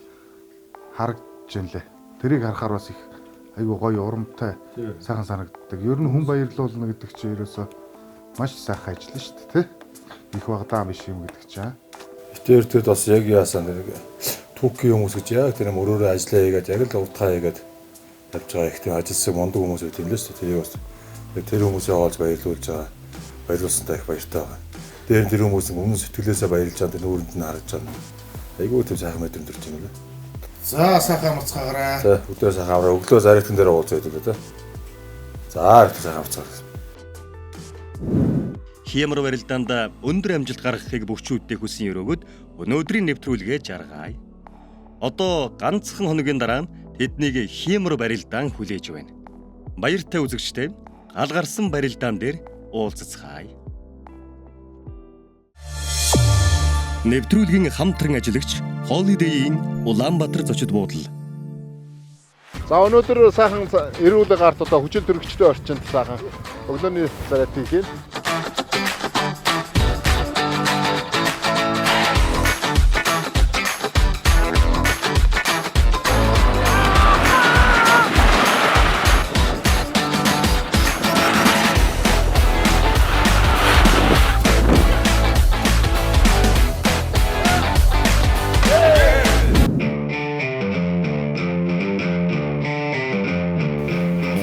харагдаж байна лээ. Тэрийг харахаар бас их айгүй гоё урамтай сайхан санагддаг. Ер нь хүн баярлуулна гэдэг чинь ерөөсөө маш сайхан ажил шүү дээ, тэ? Их багадаа биш юм гэдэг чинь. Тэртээ бас яг яасан нэг түүхийн хүмүүс гэж яг тэр мөрөөрөө ажиллаа хийгээд яг л утгаа хийгээд явж байгаа их тийм ажилсаг мондөг хүмүүс байт юм л шүү дээ. Тэрийг бас тэр хүмүүсээ оолж баярлуулж байгаа. Баярлуулсантай их баяртай байгаа. Тэр хүмүүс өмнө сэтгэлээсээ баярлж байгаа нүүрэнд нь харж байгаа. Айгүй тийм сайхан мэдрэмж төрж байна лээ. За сайхан амарцгаагаарай. За өглөө сайхан аваа. Өглөө зарайтан дээр уулзъя гэдэг лээ. За өглөө сайхан амарцгаарай. Хиймэр барилдаанд өндөр амжилт гаргахыг бүгчүүддээ хүсэн өрөөгд өнөөдрийн нэвтрүүлгээ жаргая. Одоо ганцхан хоногийн дараа тэднийг хиймэр барилдаан хүлээж байна. Баяртай үзэгчтэй гал гарсан барилдаан дээр уулзцгаая. Нэвтрүүлгийн хамтран ажиллагч Holiday-ийн Улаанбаатар зочид буудал. За өнөөдөр сайхан эрүүл гарт одоо хүчил төрөгчтэй орчинд сайхан өглөөний зарайт хийх.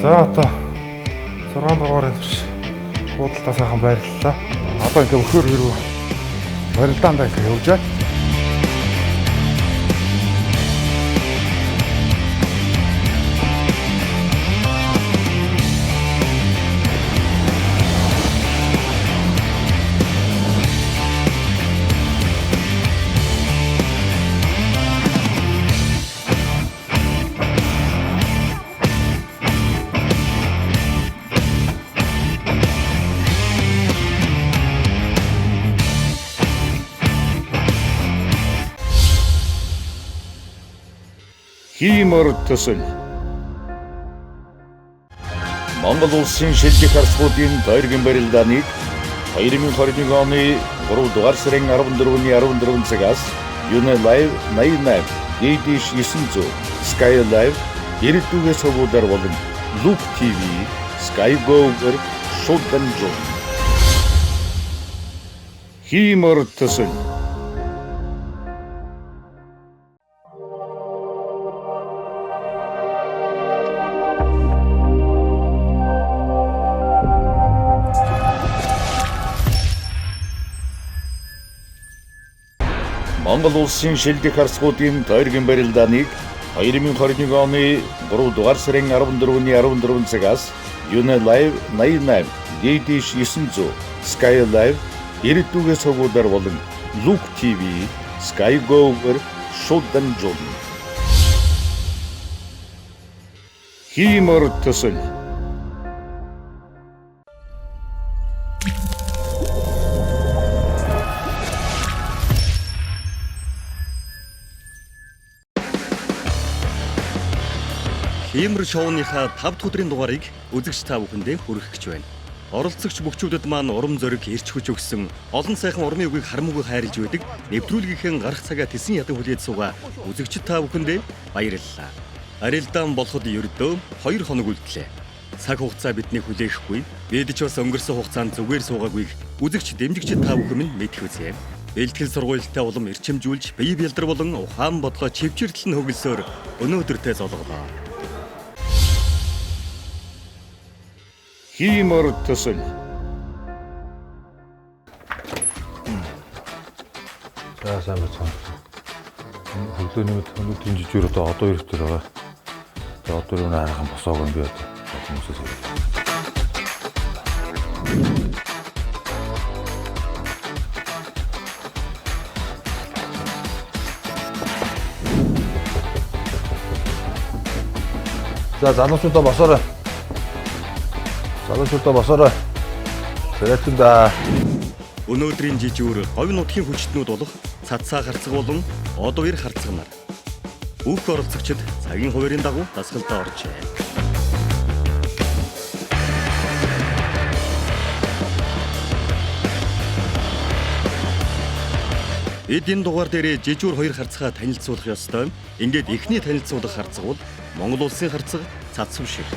За одоо 6 дугаар энэ худалдаа сайхан байрлалаа. Одоо ингээ өхөр хэрүү барилдаанд ингээ явж байна. Хиймэр төсөл Монгол улсын шилжих харцуудын тойргийн барилдааныг 2021 оны 3 дугаар сарын 14-ний 14 цагаас Unilive 88, DD 900, Sky Live, Ирээдүйгээс хөвгүүдээр болон Loop TV, Sky Go-ээр шууд дамжуул. Хиймэр төсөл Монгол улсын шилжих харцуудын тойргийн барилдааныг 2021 оны 3 дугаар сарын 14-ний 14 цагаас Unilive 88, DD 900, Sky Live, Ирээдүйгээс хөвгүүдээр болон Loop TV, Sky Go-ээр шууд дамжуул. Хиймэр төсөл Хиймэр шоуныхаа 5 дахь өдрийн дугаарыг үзэгч та бүхэндээ хүргэх гэж байна. Оролцогч бүгчүүдэд маань урам зориг ирч хүч өгсөн олон сайхан урмын үгийг харамгүй хайрлж байдаг нэвтрүүлгийнхээ гарах цагаа тэсэн ядан хүлээж суугаа үзэгчид та бүхэндээ баярлалаа. Барилдаан болоход ердөө 2 хоног үлдлээ. Цаг хугацаа бидний хүлээхгүй. Бид ч бас өнгөрсөн хугацаанд зүгээр суугаагүй үзэгч дэмжигчид та бүхэн минь мэдэх үзье. Бэлтгэл сургуультай улам эрчимжүүлж бие бэлдэр болон ухаан бодлоо чивчирдэл нь хөглсөөр өнөөдөртөө золголоо. Хиймэр төсөл За сайн байна. Өглөөний өнөөдрийн жижигэр одоо ирэхтэй байгаа. Тэгээ одоо юу наахан босоог юм би одоо хүмүүсээс ирээ. За залуучуудаа босоорой. Залуучуудаа босоорой. Баярлалаа. Өнөөдрийн жижүүр говь нутгийн хүчтнүүд болох цацаа харцаг болон одвэр харцаг нар. Бүх оролцогчид цагийн хуваарийн дагуу дасгалдаа оржээ. Бид энэ дугаар дээр жижүүр хоёр харцгаа танилцуулах ёстой. Ингээд эхний танилцуулах харцаг бол Монгол улсын харцаг Цацав шиг.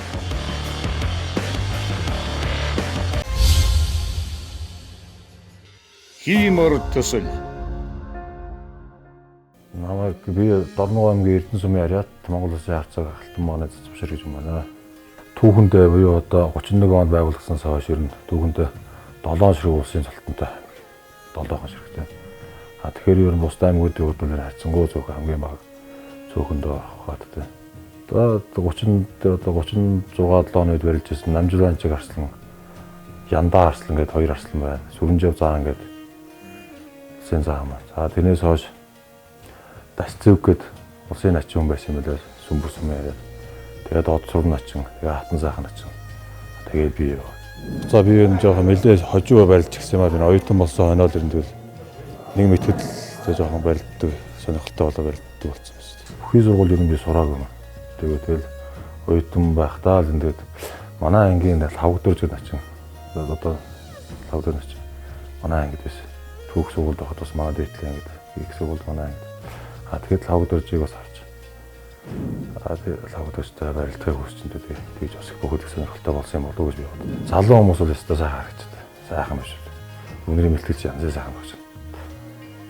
Хиймэр төсөл. Намайг би Дорногов аймгийн Эрдэнэ сумын ариат Монгол улсын харцаг Алтан мааны Цацав шиг гэж юм байна. Түүхэндээ буюу одоо 31 онд байгуулагдсанаас хойш ер нь түүхэндээ 7 ширхэг улсын цолтонтой 7 ширхэгтэй. Тэгэхээр ер нь бус аймагуудын хөдөлмөр хайцсангүй зөв хамгийн бага цөөхөндөө орох хаттай. Одоо 36 онод барилж ирсэн Намжууланчиг арслан, Яндаа арслан гэдэг хоёр арслан байна. Сүрэнжав заан гэдэг улсын заа маань. За тэрнээс хойш Дасцэв гэдэг улсын начин хүн байсан юм билээ. Сүмбүр сумын яриад. Тэгээд од сурн начин, тэгээд хатан сайхан начин. Тэгээд би яваа. За би энэ жоохон нэлээд хожуу барилж гисэн юм аа. Энэ оюутан болсон хойноо л энэ нэг мэтгэл жоохон барилддаг сонирхолтой болоо барилддаг болсон юм шүү дээ. Бүхий сургууль ер нь би сураагүй юм. Тэгээд оюутан байхдаа л энэ манай ангийн лавгдөрж начин. Одоо лавгдөрж начин. Манай ангид байсан. Түүх сургуульд байхад бас манай дээдлийн ангид, их сургуульд манай ангид. Тэгээд лавгдөржийг бас харж. Тэгээд лавгдөржтэй барилдахыг хүсчихдээ тэгж бас их бүхэл сонирхолтой болсон юм болов уу гэж би бодсон. Залуу хүмүүс бол өстой сайхан харагддаг. Сайхан биш үү. Үнэрийн мэлтгэж янзын сайхан багш.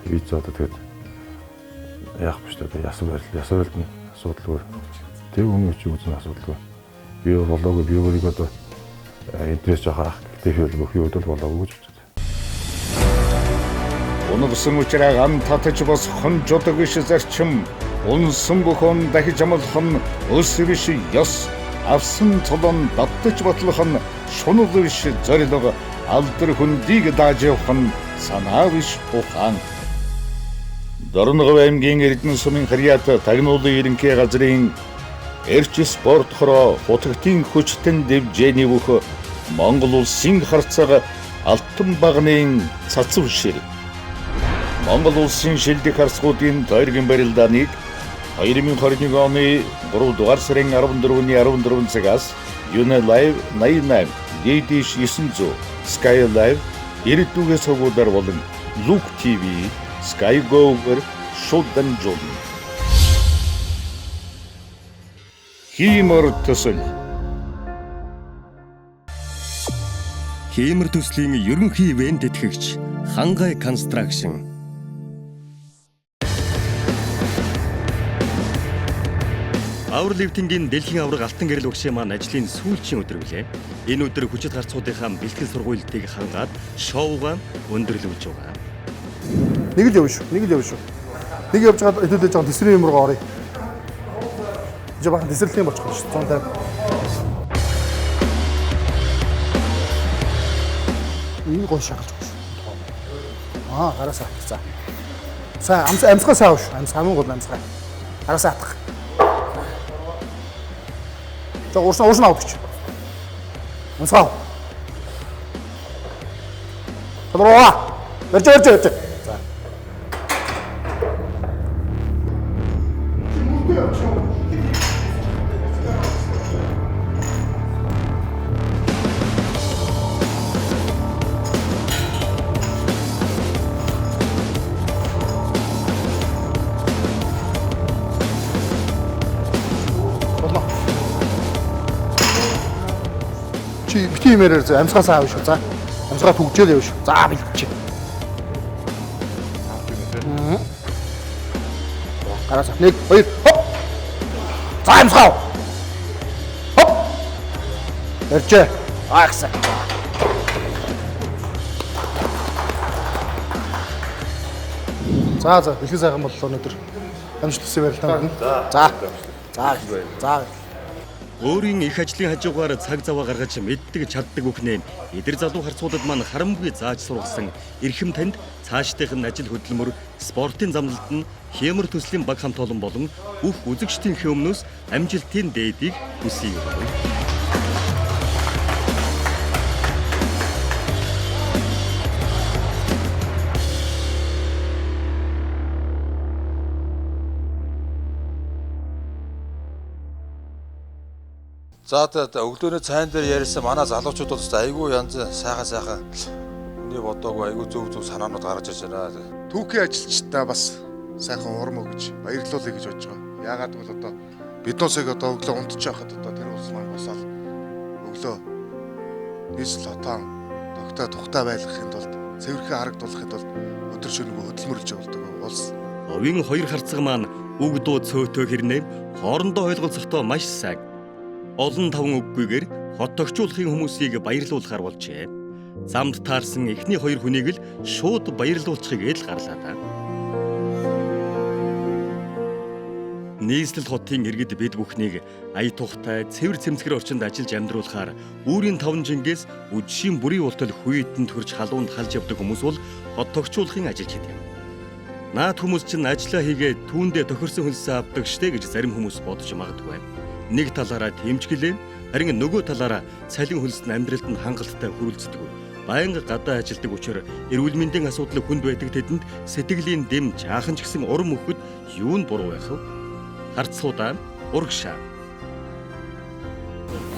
Би ч одоо тэгээд яах биш үү. Ясвал нь асуудалгүй. Тэг өмнө чи үзэн асуудалгүй. Би болоогүй би өөрийгөө одоо интерес жоох ах гэхдээ хөл бүх юм болоогүй гэж бодсон. Унагсан учраас ам татаж босхон жодог биш зарчим. Унсан бүхэн дахиж амлах нь өс биш ёс. Авсан цолон давтаж батлах нь шунал биш зорилго. Алдар хүндийг дааж явах нь санаа биш ухаан. Дорногов аймгийн Эрдэнэ сумын харьяат тагнуулын ерөнхий газрын эрч спорт хороо хутагтын хүчтэн дэвжээний бүх Монгол улсын харцаг Алтан багны Цацав шиг. Монгол улсын шилдэг харцгуудын тойргийн барилдааныг 2021 оны 3 дугаар сарын 14-ний 14 цагаас UNLive 88, DD 900, Sky Live, Ирээдүйн сувгуудаар болон Look TV, Sky Go-ээр шууд дамжуулна. Хиймэр төсөл. Хиймэр төслийн ерөнхий ивент тэтгэгч Хангай Construction. Аурлифтингийн дэлхийн авраг алтан гэрэл багшийн маань ажлын сүүлчийн өдөр билээ. Энэ өдөр хүчит харцуудынхаа бэлтгэл сургуультыг хангаад шоугаа өндөрлөж байгаа. Нэг л явна шүү. Нэг явж байгаа хэдүүлж байгаа тэсрийн юм руу оръё. Жабахан тэсрэлийн болчих шүү. 150. Энэ гоо шахалж байна шүү. Гараасаа. За амсгаа саав шүү. Амсгаа гол амсгаа. Гараасаа атах. За уурсан авчих. Амсгаа. Тодорхой. Верч. Чи бити юмэрээр амсгаасаа аав шүү. За. Амсгаа түгжээл яв шүү. За бэлч. Гараас 1 2 хоп. За амсгаа. Хоп. Эрчээ. Агсаа. За их сайхан боллоо өнөөдөр. Амжилт хүсье барилтаа. За. Өөрийн их ажлын хажуугаар цаг зав гаргаж мэддэг чаддаг бүхнээ эдэр залуу харцуудад маань харамгүй зааж сургасан эрхэм танд цаашдынх нь ажил хөдөлмөр спортын замналд нь хиймэр төслийн баг хамт олон болон бүх үзэгчдийн өмнөөс амжилтын дээдийг хүсье. За өглөөний цайн дээр ярьсан манай залуучууд бол айгүй янз сайхан үний бодоогүй айгүй зөв санаанууд гаргаж ирж байна. Түүхийн ажилчдаа бас сайхан урам өгж баярлуулъя гэж бодож байгаа. Яагаад гэвэл одоо бидносыг одоо өглөө унтж байхад одоо тэр ус маань босоод өглөө нийслэл хотоон тухтай байлгахын тулд цэвэрхэн харагдуулахын тулд өдөр шөнөгүй хөдөлмөрлж явуулдаг улс. Овийн хоёр харцаг маань үг дуу цөөхтөө хэрнээ хоорондоо ойлголцохдоо маш сайг. Олон таван үггүйгээр хот тогтчуулахын хүмүүсийг баярлуулахар болжээ. Замд таарсан эхний хоёр хүнийг л шууд баярлуулчихыг л гарлаа та. Нийслэл хотын иргэд бид бүхнийг ая тухтай цэвэр цэмцгэр орчинд ажиллаж амьдруулахаар үүрийн таван жингээс үдшийн бүрийн ултал хүйтэн төрж халуунд халж явдаг хүмүүс бол хот тогтчуулахын ажилчид юм. Наад хүмүүс чинь ажиллаа хийгээд түүндээ тохирсон хөлсөө авдаг штэ гэж зарим хүмүүс бодож магадгүй. Нэг талаараа тэмчгэлээ, харин нөгөө талаараа цалин хөлсөнд амьдралд нь хангалттай хүрэлцдэг. Байнга гадаа ажилдаг учраас эрүүл мэндийн асуудал хүнд байдаг тэдэнд сэтгэлийн дэм жаахан ч гэсэн урам өгөхөд юу нь буруу байх вэ? Харцуудаа урагшаа.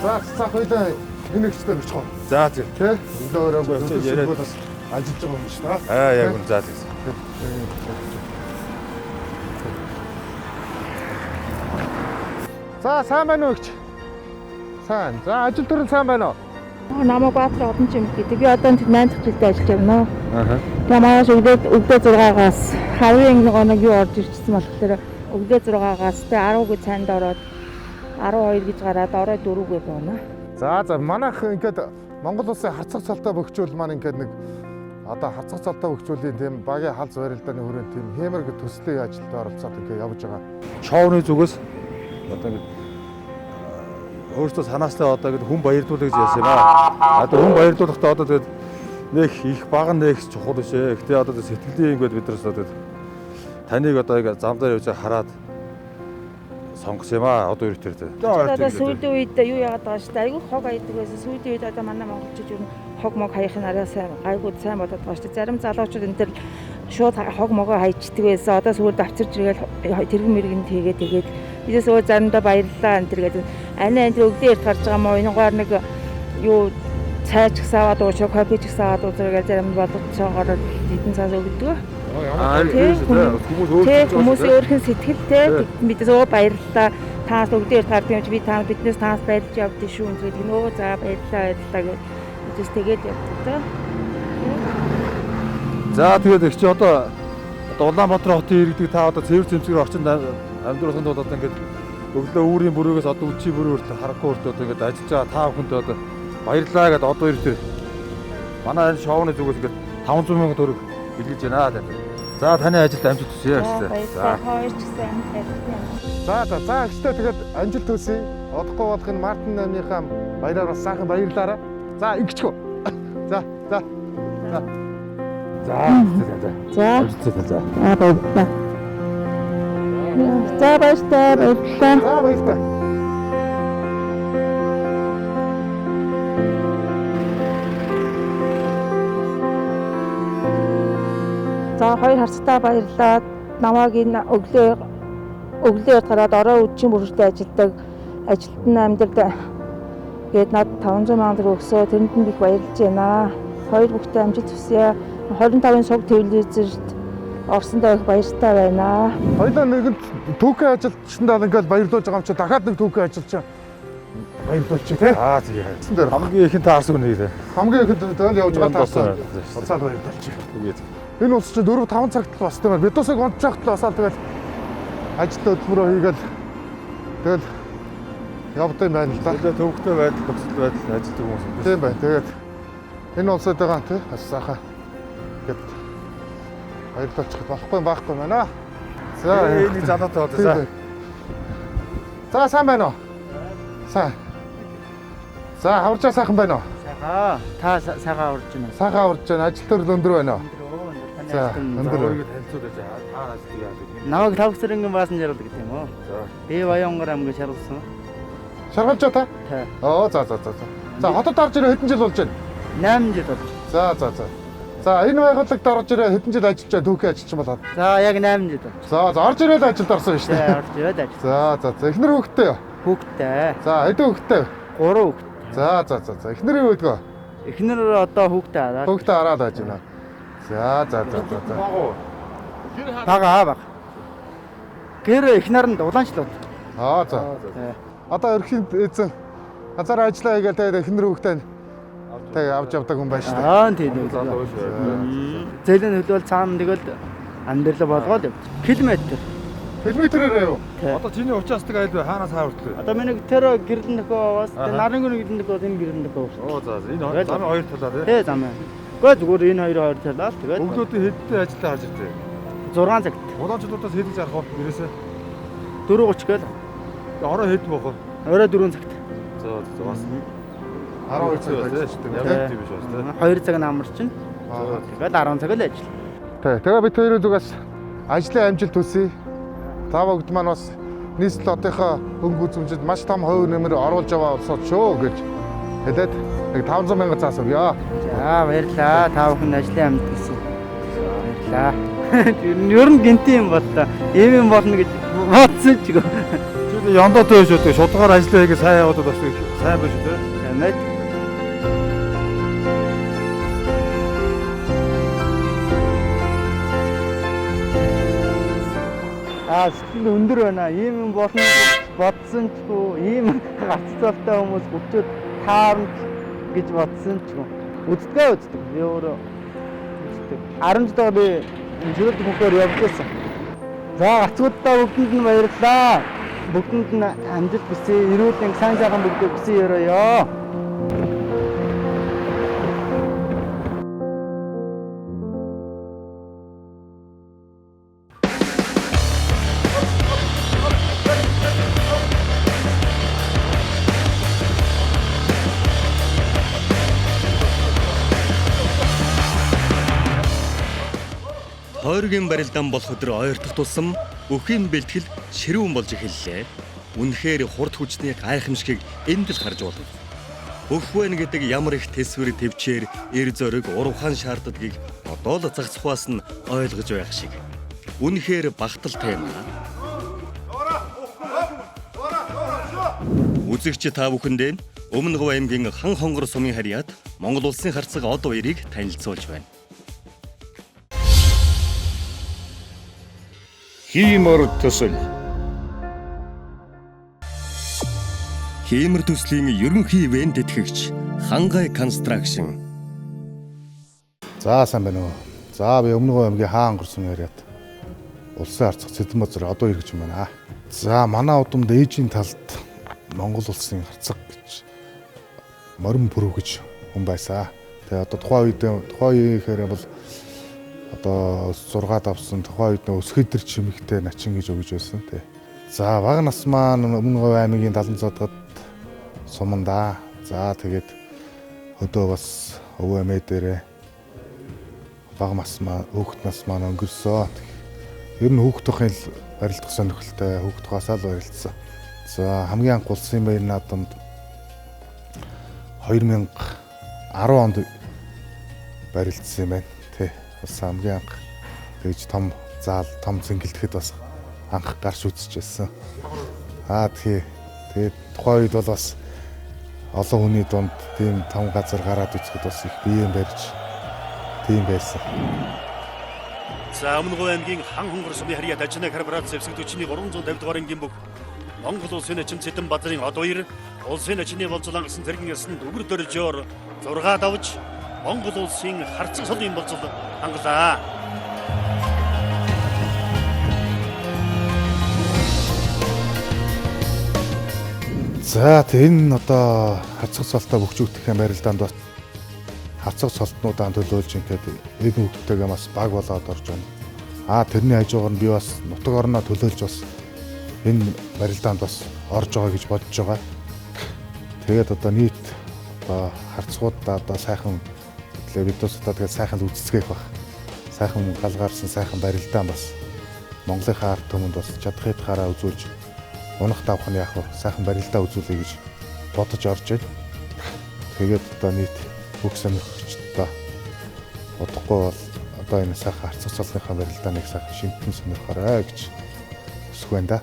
За хоёлаа энэ ихтэй бичих. За тийм. Тэ? Өглөө өрөөгүй яриад бас ажиллаж байгаа юм шиг та. Яг үн за тийм. За сайн байна уу гэж. Сайн. За ажил төрөл сайн байна уу? Намайг Баатар олон ч юм гэдэг. Би одоо 8 дахь жилдээ ажиллаж байна. Намайг өглөө 6-аас хавийн нэг юу орж ирчихсэн болохоор өглөө 6-аас тэ 10-г цайнд ороод 12 гэж гараад орой 4-г байна. За манайх ингээд Монгол улсын харцаг цалтаа бөхчүүл маань ингээд нэг одоо харцаг цалтаа бөхчүүлийн тийм багийн халз барилдааны хүрээнд тийм хэмэрэг төслийн ажилд оролцоод ингээд явж байгаа. Шоуны зүгээс одоо ингээд өөртөө санаастай одоо ингээд хүн баярлуулах гэж яасан юм аа. Одоо хүн баярлуулахдаа одоо тэгээд нэг их баг нэг чухал биш ээ. Гэтэ одоо сэтгэлийн ингээд биднээс одоо таныг одоо ингээд зам дээр явж хараад сонгосон юм аа. Одоо юу тэр тэ. Одоо сүүлийн үед юу яагаад байгаа шүү дээ. Айгүй хог аядаг байсан. Сүүлийн үед одоо манай монголчууд юу хог мог хаяхын араа сайн гайгүй сайн болоод байгаа шүү дээ. Зарим залуучууд энэ төр шууд хог могоо хайчдаг байсан. Одоо сүүл давцарч ирээл тэрэг мэргэнд тэгээд бидээс өө заримдаа баярлалаа энэ төр гэдэг. Анаа энэ өглөө эрт гарч байгаа мó энэгээр нэг юу цай ч гсаваад уушаа кофе ч гсаваад уузраа зарим бодцоогоор эдэн цаас өгдөг. Хүмүүс өөрхөн сэтгэлтэй бидээс өө баярлалаа. Таас өглөө эрт гардаг юм чи би биднээс таас баярлж явдээ шүү энэ гэдэг нөө за баярлалаа гэж бидээс тэгээд явдаг. За тэгээд их чи одоо Улаанбаатар хотын иргэдэг та одоо цэвэр цэмцгээр орчинд амьдруулахын тулд одоо ингээд өглөө үүрийн бүрээс одоо үдшийн бүрийн хүртэл харахгүй хүртэл одоо ингээд ажиллаж байгаа та бүхэнд одоо баярлалаа гэдэг одоо ирдээ. Манай энэ шоуны зүгээс ингээд 500 сая төгрөг билгэж байна. За таны ажилд амжилт хүсье гэсэн. За хоёр ч гэсэн амжилт. За ихтэй тэгээд амжилт хүсье. Одохгүй болох энэ Мартин намынхаа баяраар бас сайхан баярлаарай. За ингэчгөө. За. За баярлалаа. За баярлалаа. За хоёр харцтай баярлалаа. Намайг энэ өглөө гараад орой үдшийн бүрэлдэхүүн ажилладаг ажилтны амьдралд гээд над 500 сая төгрөг өгсөө тэрэнд нь их баярлж байна. Хоёр бүхтэй амжилт хүсье. 25-ын суг телевизэрт орсондоо их баяртай байна. Хоёулаа нэгэнд түүхийн ажилчдаа ингээд баярлуулж байгаа юм чи дахиад нэг түүхийн ажилч баярлуулчих тий. Тэгээ. Хамгийн ихэнд таарсан үнийг тий. Хамгийн ихэнд тэгэл явж байгаа таарсан. Уцаад баярлуулчих. Тэгээд энэ улс чинь 4-5 цагт л бас тийм ээ. Бид усыг унтж байхад л басаа тэгэл ажил хөдөлмөрөө хийгээл тэгэл явдаг юм байна л да. Тэгээ төвөгтэй байдал, төгсөл байдал ажилладаг хүмүүс юм. Тийм бай. Тэгээд энэ улсад байгаа тий бас сайхан гэд баярлуулчих байхгүй байна. За нэг залуутай болоо. За сайн байна уу? Сайн. За хаварчаа сайхан байна уу? Сайхан. Та сайхан аварж байна. Сайхан аварж байна. Ажил төрөл өндөр байна уу? За өндөр. танилцуулж та ажил яадаг. Намайг Тавсрынгийн баасан жаргалдаг гэх юм уу? Би Баянгар аймгийн шарлсан. Шаргалж та? Тий. Оо за. За хотод орж ирээ хэдэн жил болж байна? 8 жил болж. За. За энэ байгууллагад орж ирээ хэдэн жил ажиллаж байгаа түүхийн ажилчин болоод. За яг 8 жил. За орж ирээд ажилд орсон шүү дээ. Орж ирээд ажил. За эхнэр хүүхдтэй юу? Хүүхдтэй. За хэдэн хүүхдтэй вэ? 3 хүүхэд. За. Эхнэрийн үүдгөө. Эхнэр одоо хүүхдээ хараад. Хүүхдээ хараад байж байна. За. Бага. Гэр эхнэр нь улаанчлууд. За. Одоо ерхийн эзэн ганцаараа ажиллаа хийгээл тэгээд эхнэр хүүхдээ тэг авч явдаг хүн байна шүү дээ. Тийм. Зэлийн хөлөөл цаана тэгэл амьдрал болгоод явж. Километрээр юу? Одоо чиний учаастдаг айл бай хаанаас хаа хүртэл? Одоо миний тэр гэрдэн нөхөөс нарны гэрдэн нөхөөс энэ гэрдэн нөхөөс. Энэ замын хоёр талаа тий замын. Зүгээр энэ хоёр талаа л тэгээд. Бүгдүүдийн хэдтэй ажилдаа харж иртээ. 6 цагт. Улаанчлуудаас хэдэж арах вэ? Гэрээсээ 4:30 гээл. Орой хэд бох вэ? Орой 4 цагт. За бас 12 цаг байж шүү дээ. Тийм биш бас тий. 2 цаг намар чинь. Тэгээд 10 цаг л ажил. Тэгээ бид хоёрын зүгээс ажлын амжилт хүсье. Та бүгд маань бас нийслэл одынхоо хөнгө үзмжид маш том хувь нэмэр оруулж байгаа болсоо шүү гэж хэлээд нэг 500 сая цаас өгье. За баярлаа. Та бүхэн ажлын амжилт хүсье. Баярлаа. Ер нь гинти юм боллоо. Ийм юм болно гэж бодсон ч гоо. Чи яндаатай байж шүү дээ. Шударгаар ажиллаа хийгээ сайн яваад бас сайн байж шүү дээ. Тэмээд. Сэтгэл өндөр байна. Ийм юм болно гэж бодсон ч гоо. Ийм гаццалтай хүмүүс өчөө таарна гэж бодсон ч гоо. Үздэг. Би өөрөө үздэг. 10 доо би жирэлд бүхээр явчихсан. За гацуудаа бүгдэнд нь баярлалаа. Бүгдэнд нь амжилт хүсье. Эрүүл энг сайн сайхан бүгдээ хүсье өрөөё. Хойргийн барилдаан болох өдөр ойртох тусам өхийн бэлтгэл ширүүн болж эхэллээ. Үнэхээр хурд хүчний гайхамшигыг энд л харж болно. Өх байна гэдэг ямар их тэсвэр төвчээр эр зориг урвхан шаардлагыг одоо л загцхуаас нь ойлгож байх шиг. Үнэхээр багталтай юм. Үзэгч та бүхэндээ Өмнө Говь аймгийн Хан хонгор сумын харьяат Монгол улсын харцаг од хоёрыг танилцуулж байна. Хиймэр төсөл. Хиймэр төслийн ерөнхий ивент тэтгэгч Хангай Construction. За сайн байна уу. За би Өмнө Говь аймгийн Хаан хонгор сумын харьяат улсын харцаг Цэдэнбазар одоо ирэх юм байна. За манай удамд ээжийн талд Монгол улсын харцаг гэж морин бүрүү гэж хүн байсан. Тэгээ одоо тухайн үеийнхээр бол одоо 6 давсан тухайн үед өсгөдөр чимэгтэй начин гэж өгж байсан тий. За бага нас маань Өмнө Говь аймгийн 76 дахь суманда. За тэгээд өдөө бас өвөө эмээ дээрээ бага нас маань хүүхэд нас маань өнгөрсөн. Ер нь хүүхдийн барилдах сонирхолтой хүүхэд хасаал барилдсан. За хамгийн анх улсын баяр наадамд 2010 онд барилдсан юм байна. Тий. Бас хамгийн анх тэгж том заал, том зингэлдэхэд бас анх гарч үзчихсэн. Тэгээд тухайн үед бол бас олон хүний дунд тийм том газар гараад үзэхэд бас их биеийн барьж тийм байсан. За Өмнө Говь аймгийн Хан хонгор сумын харьяат ажны корпорац эвсэгдүүчний 350 дугаар ангийн бүх Монгол улсын эчин Цэдэнбазарын од хоёр улсын эчний болцлон гэсэн зэргийн ясанд өвөр дөржөөр 6 давж Монгол улсын харцаг солын болцол хангалаа. За энэ одоо харцаг солтой бөхжүүлэх барилдаанд бас харцаг солтнуудаа төлөөлж ингээд эд хүүхдтэйгээ бас баг болоод орж байна. Тэрний хажуугаар нь би бас нутаг орноо төлөөлж бас энэ барилдаанд бас орж байгаа гэж бодож байгаа. Тэгээд одоо нийт одоо харцгуудаа одоо сайхан бид бас одоо тэгээд сайхан үзэсгэх баг. Сайхан галгаарсан сайхан барилдаан бас Монголынхаа ард түмэнд бас чадхыдахаараа үзүүлж унах давхын яах вэ? Сайхан барилдаа үзүүлэе гэж бодож орж байна. Тэгээд одоо нийт бүх сонирхогчдоо удахгүй бол одоо энэ сайхан харцаг цолныхаа барилдааныг сайхан шинтэн сонирхоорой гэж хүсэх байна да.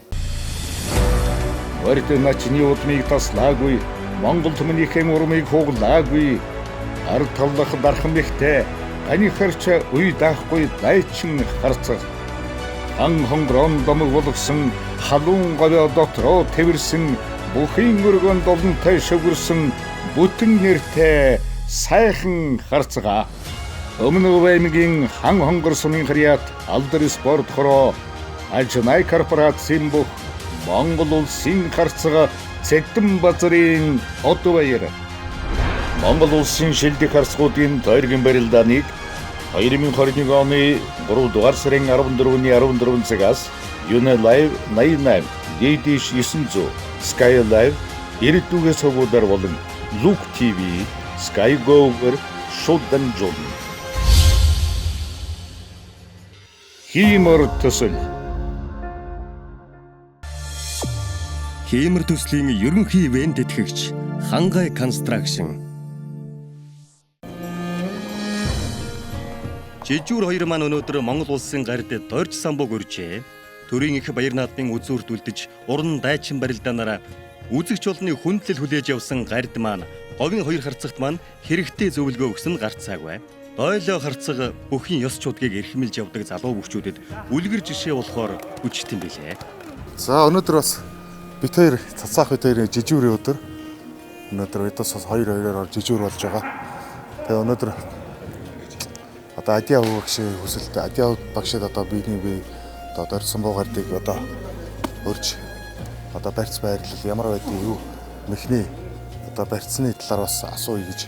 Ордын начны удмыг таслаагүй Монгол түмнийхэн урмыг хуглаагүй ард тавлах дархан бихтэй анихарч үе даахгүй дайчин харцаг ан хонгрон домог болгосон халуун говь дотроо тэрсэн бүхийн өргөн долонтой шүгэрсэн бүтэн нэртэй сайхан харцгаа өмнө өвөмгийн хан хонгор сумын хрият алдар спорт хороо ажнай корпорацийн бүх Монгол улсын харцгаа Цэгтэн базарын Одбаяр Монгол улсын шилдэг харцгуудын тойргийн барилдааныг 2021 оны 3 дугаар сарын 14-ний 14 цагаас Юнэ Лайв 88 DD900 Sky Live ирээдүйгээс хогуудаар болон Look TV Sky Go-ээр шудан жолно. Хиймэр төсөл Хиймэр төслийн ерөнхий ивент тэтгэгч Хангай Construction. Жижүүр хоёр маань өнөөдөр Монгол улсын гард дорж самбууг өржээ. Төрийн их баяр наадмын үзүүрт үлдэж уран дайчин барилдаанаараа үзэгч олонны хүндлэл хүлээж явсан гард маань говийн хоёр харцагт маань хэрэгтэй зөвлөгөө өгсөн гарцаагүй. Дойлоо харцаг бүхний ёс чуудгийг эрхэмлж явдаг залуу бүхчүүдэд үлгэр жишээ болохоор хүчтэй билээ. За өнөөдөр бас бит хоёр цацаах бит хоёрын жижүүрийн өдөр. Өнөөдөр видос бас 2-2-оор жижүүр болж байгаа. Тэгээ өнөөдөр одоо Адиа багшийн хүсэлтэд Адиа багшид одоо биений бие одоо дорсон буугардыг одоо өрж одоо барьц байрлал ямар байдгийг юу мэхний одоо барьцны талаар бас асууя гэж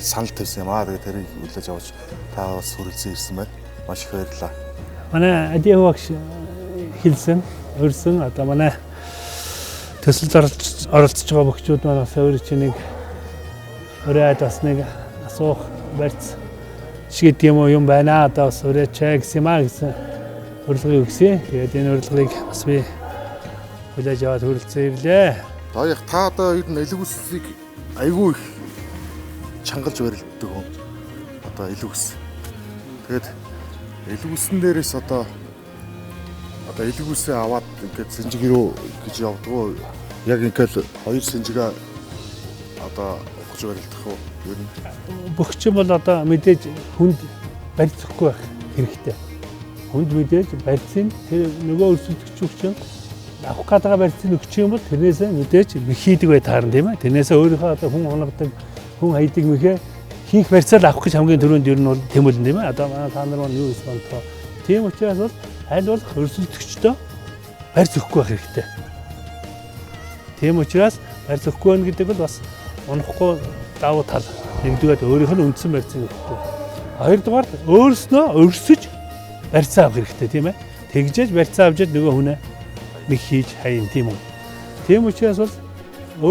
санал тавьсан юм аа. Тэгээ тэрийг хүлээж авч та бас хүрэлцэн ирсэн байна. Маш их баярлалаа. Манай Адиа багш хэлсэн өрсөн одоо манай төсөлд оролцож байгаа бөхчүүд маань бас өөр чинь нэг өрөөд бас нэг асуух барьц шиг юм юм байна. Одоо бас өрөө чаг симаа гэсэн урилгыг өгсөн. Тэгээд энэ урилгыг бас би хүлээж аваад хүрэлцэн ирлээ. Доёх та одоо ер нь элэгүсийг айгүй их чангалж барилддаг хүн. Одоо элэгүс. Тэгээд элэгүсэн дээрээс одоо элэгүсээ аваад ингээд сэнжиг рүү гэж явдаг. Яг ингээд хоёр сэнжигээ одоо ухаж барилдах уу? Ер нь Бөхчин бол одоо мэдээж хүнд барьцахгүй байх хэрэгтэй. Хүнд мэдээж барьцын тэр нөгөө өрсөлдөгч чинь авах гэдэг барьцын өгч юм бол тэрнээсээ мэдээж хийдэг бай таарна тийм ээ. Тэрнээсээ өөрийнхөө одоо хүн хоногдаг, хүн хайдаг мэхээ хийх барьцаар авах гэж хамгийн түрүүнд ер нь бол тэмүүлэн тийм ээ. Одоо манай та нар маань юу гэсэн болтоо. Тийм учраас бол аль болох өрсөлдөгчдөө барьц өгөхгүй байх хэрэгтэй. Тийм учраас барьц өгөхгүй байх гэдэг бол бас унахгүй давуу тал. Нэгдүгээр өөрийнх нь үндсэн барьцыг өгөхгүй. Хоёрдугаар өөрснөө өрсөж барьцаа авах хэрэгтэй тийм ээ. Тэгжээж барьцаа авчаад нөгөө хүнээ нэг хийж хайн тийм үү. Тийм учраас бол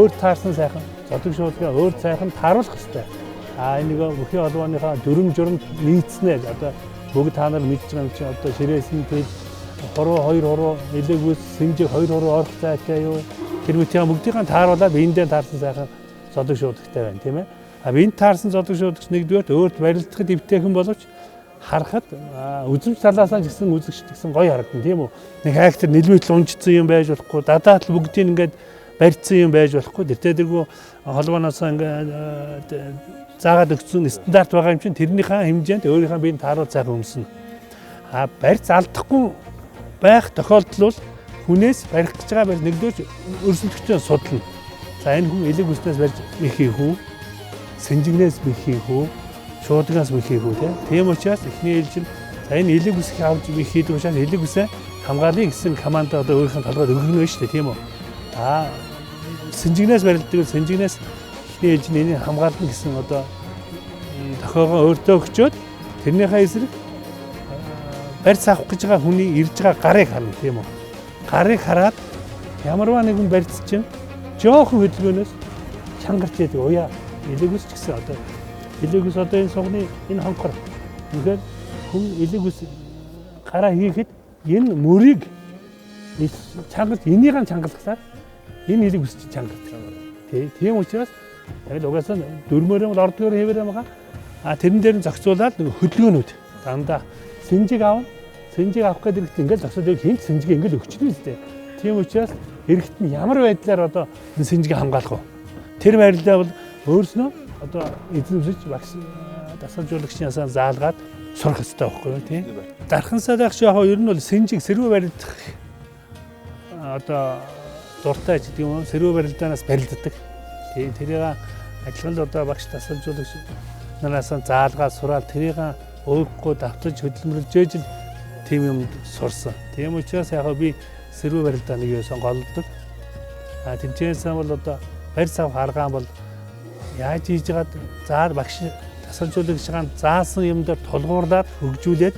өөр таарсан сайхан зодог шуудгаа өөр сайхан тааруулах хэрэгтэй. Энэ нөгөө бүхий холбооныхаа дүрм журамд нийцнэ. Одоо бүгд та нар мэдж байгаа юм чи одоо ширээсэн тэгэл хороо хоёр хороо элэгүүс сэнжиг хоёр хороо орох зайтай юу. Тэр мэтийн бүгдийн тааруулаад биендээ таарсан сайхан зодог шуудагтай байна тийм ээ. Энд таарсан зодог шуудагч нэгдүгээр өөрт барилдахад өвтэйхэн боловч харахад үзэмж талаас нь гэсэн үзэгчд гэсэн гоё харагдана тийм үү. Нэг хайхтар нэлмэтэл унжицсан юм байж болохгүй. Дадаад л бүгдийг ингээд барьцсан юм байж болохгүй. Тэртээ холбооноос ингээд заагаад өгсөн стандарт байгаа юм чинь тэрнийхээ хэмжээнд өөрийнхөө биеийг тааруул сайхан өмснө. Барьц алдахгүй байх тохиолдол бол хүнээс барих гэж байгаа барьц нэгдүгээр өрсөлдөгчөө судална. За энэ хүн элэг үснээс барьж михийх үү? Сэнжигнээс михийх үү? Шуудгаас михийх үү тийм учраас эхний ээлжинд за энэ элэг үсгийг авч михийдэг учраас элэг үсээ хамгаалъя гэсэн команд одоо өөрийнхөө толгойд өгнө шүү дээ тийм үү? Сэнжигнээс барилддаг сэнжигнээс эхний ээлжинд энийг хамгаална гэсэн одоо тохиогоо өөртөө өгчөөд тэрнийхээ эсрэг барьц авах гэж байгаа хүний ирж байгаа гарыг харна тийм үү? Гарыг хараад ямарваа нэгэн барьц чинь жоохон хөдөлгөөнөөс чангарч яадаг уяа элэг үс ч гэсэн одоо элэг үс одоо энэ сугны энэ хонхор тэгэхээр хүн элэг үс гараа хийхэд энэ мөрийг чангалж энийг чангалгасаар энэ элэг үс чангардаг. Тийм учраас яг л угаасаа дөрмөөрөө ордгоор хэвээр байгаа. Тэрэн дээр нь зохицуулаад нэг хөдөлгөөнүүд дандаа сэнжиг аав. Сэнжиг авах гэдэг чинь ингээд зохицуулж хинт сэнжиг ингээд өгчнөө л дээ. Тийм учраас эрэгт нь ямар байдлаар одоо энэ сэнжиг хамгаалах вэ? Тэр байрлалаа бол өөрснөө одоо эзэмшиж багш дасгалжуулагчнаас заалгаад сурах хэрэгтэй байхгүй юу тийм. Дархан салаагч яг ер нь бол сэнжиг сэрвэ барилдах одоо дуртай ч гэдэг юм уу сэрвэ барилдаанаас барилддаг. Тийм тэрийг адилхан л одоо багш дасгалжуулагч нараас заалгаад сураал тэрийг өөхгүй давтаж хөдөлмөрлж ижил тийм юм сурсан. Тийм учраас яг би сэрвэ барилдааныг юусан голддог. Тэнцээс бол одоо барь сав харгаан бол яаж хийж яагаад заар багш дасгалжуулагчийн заасан юм дээр тулгуурлаад хөгжүүлээд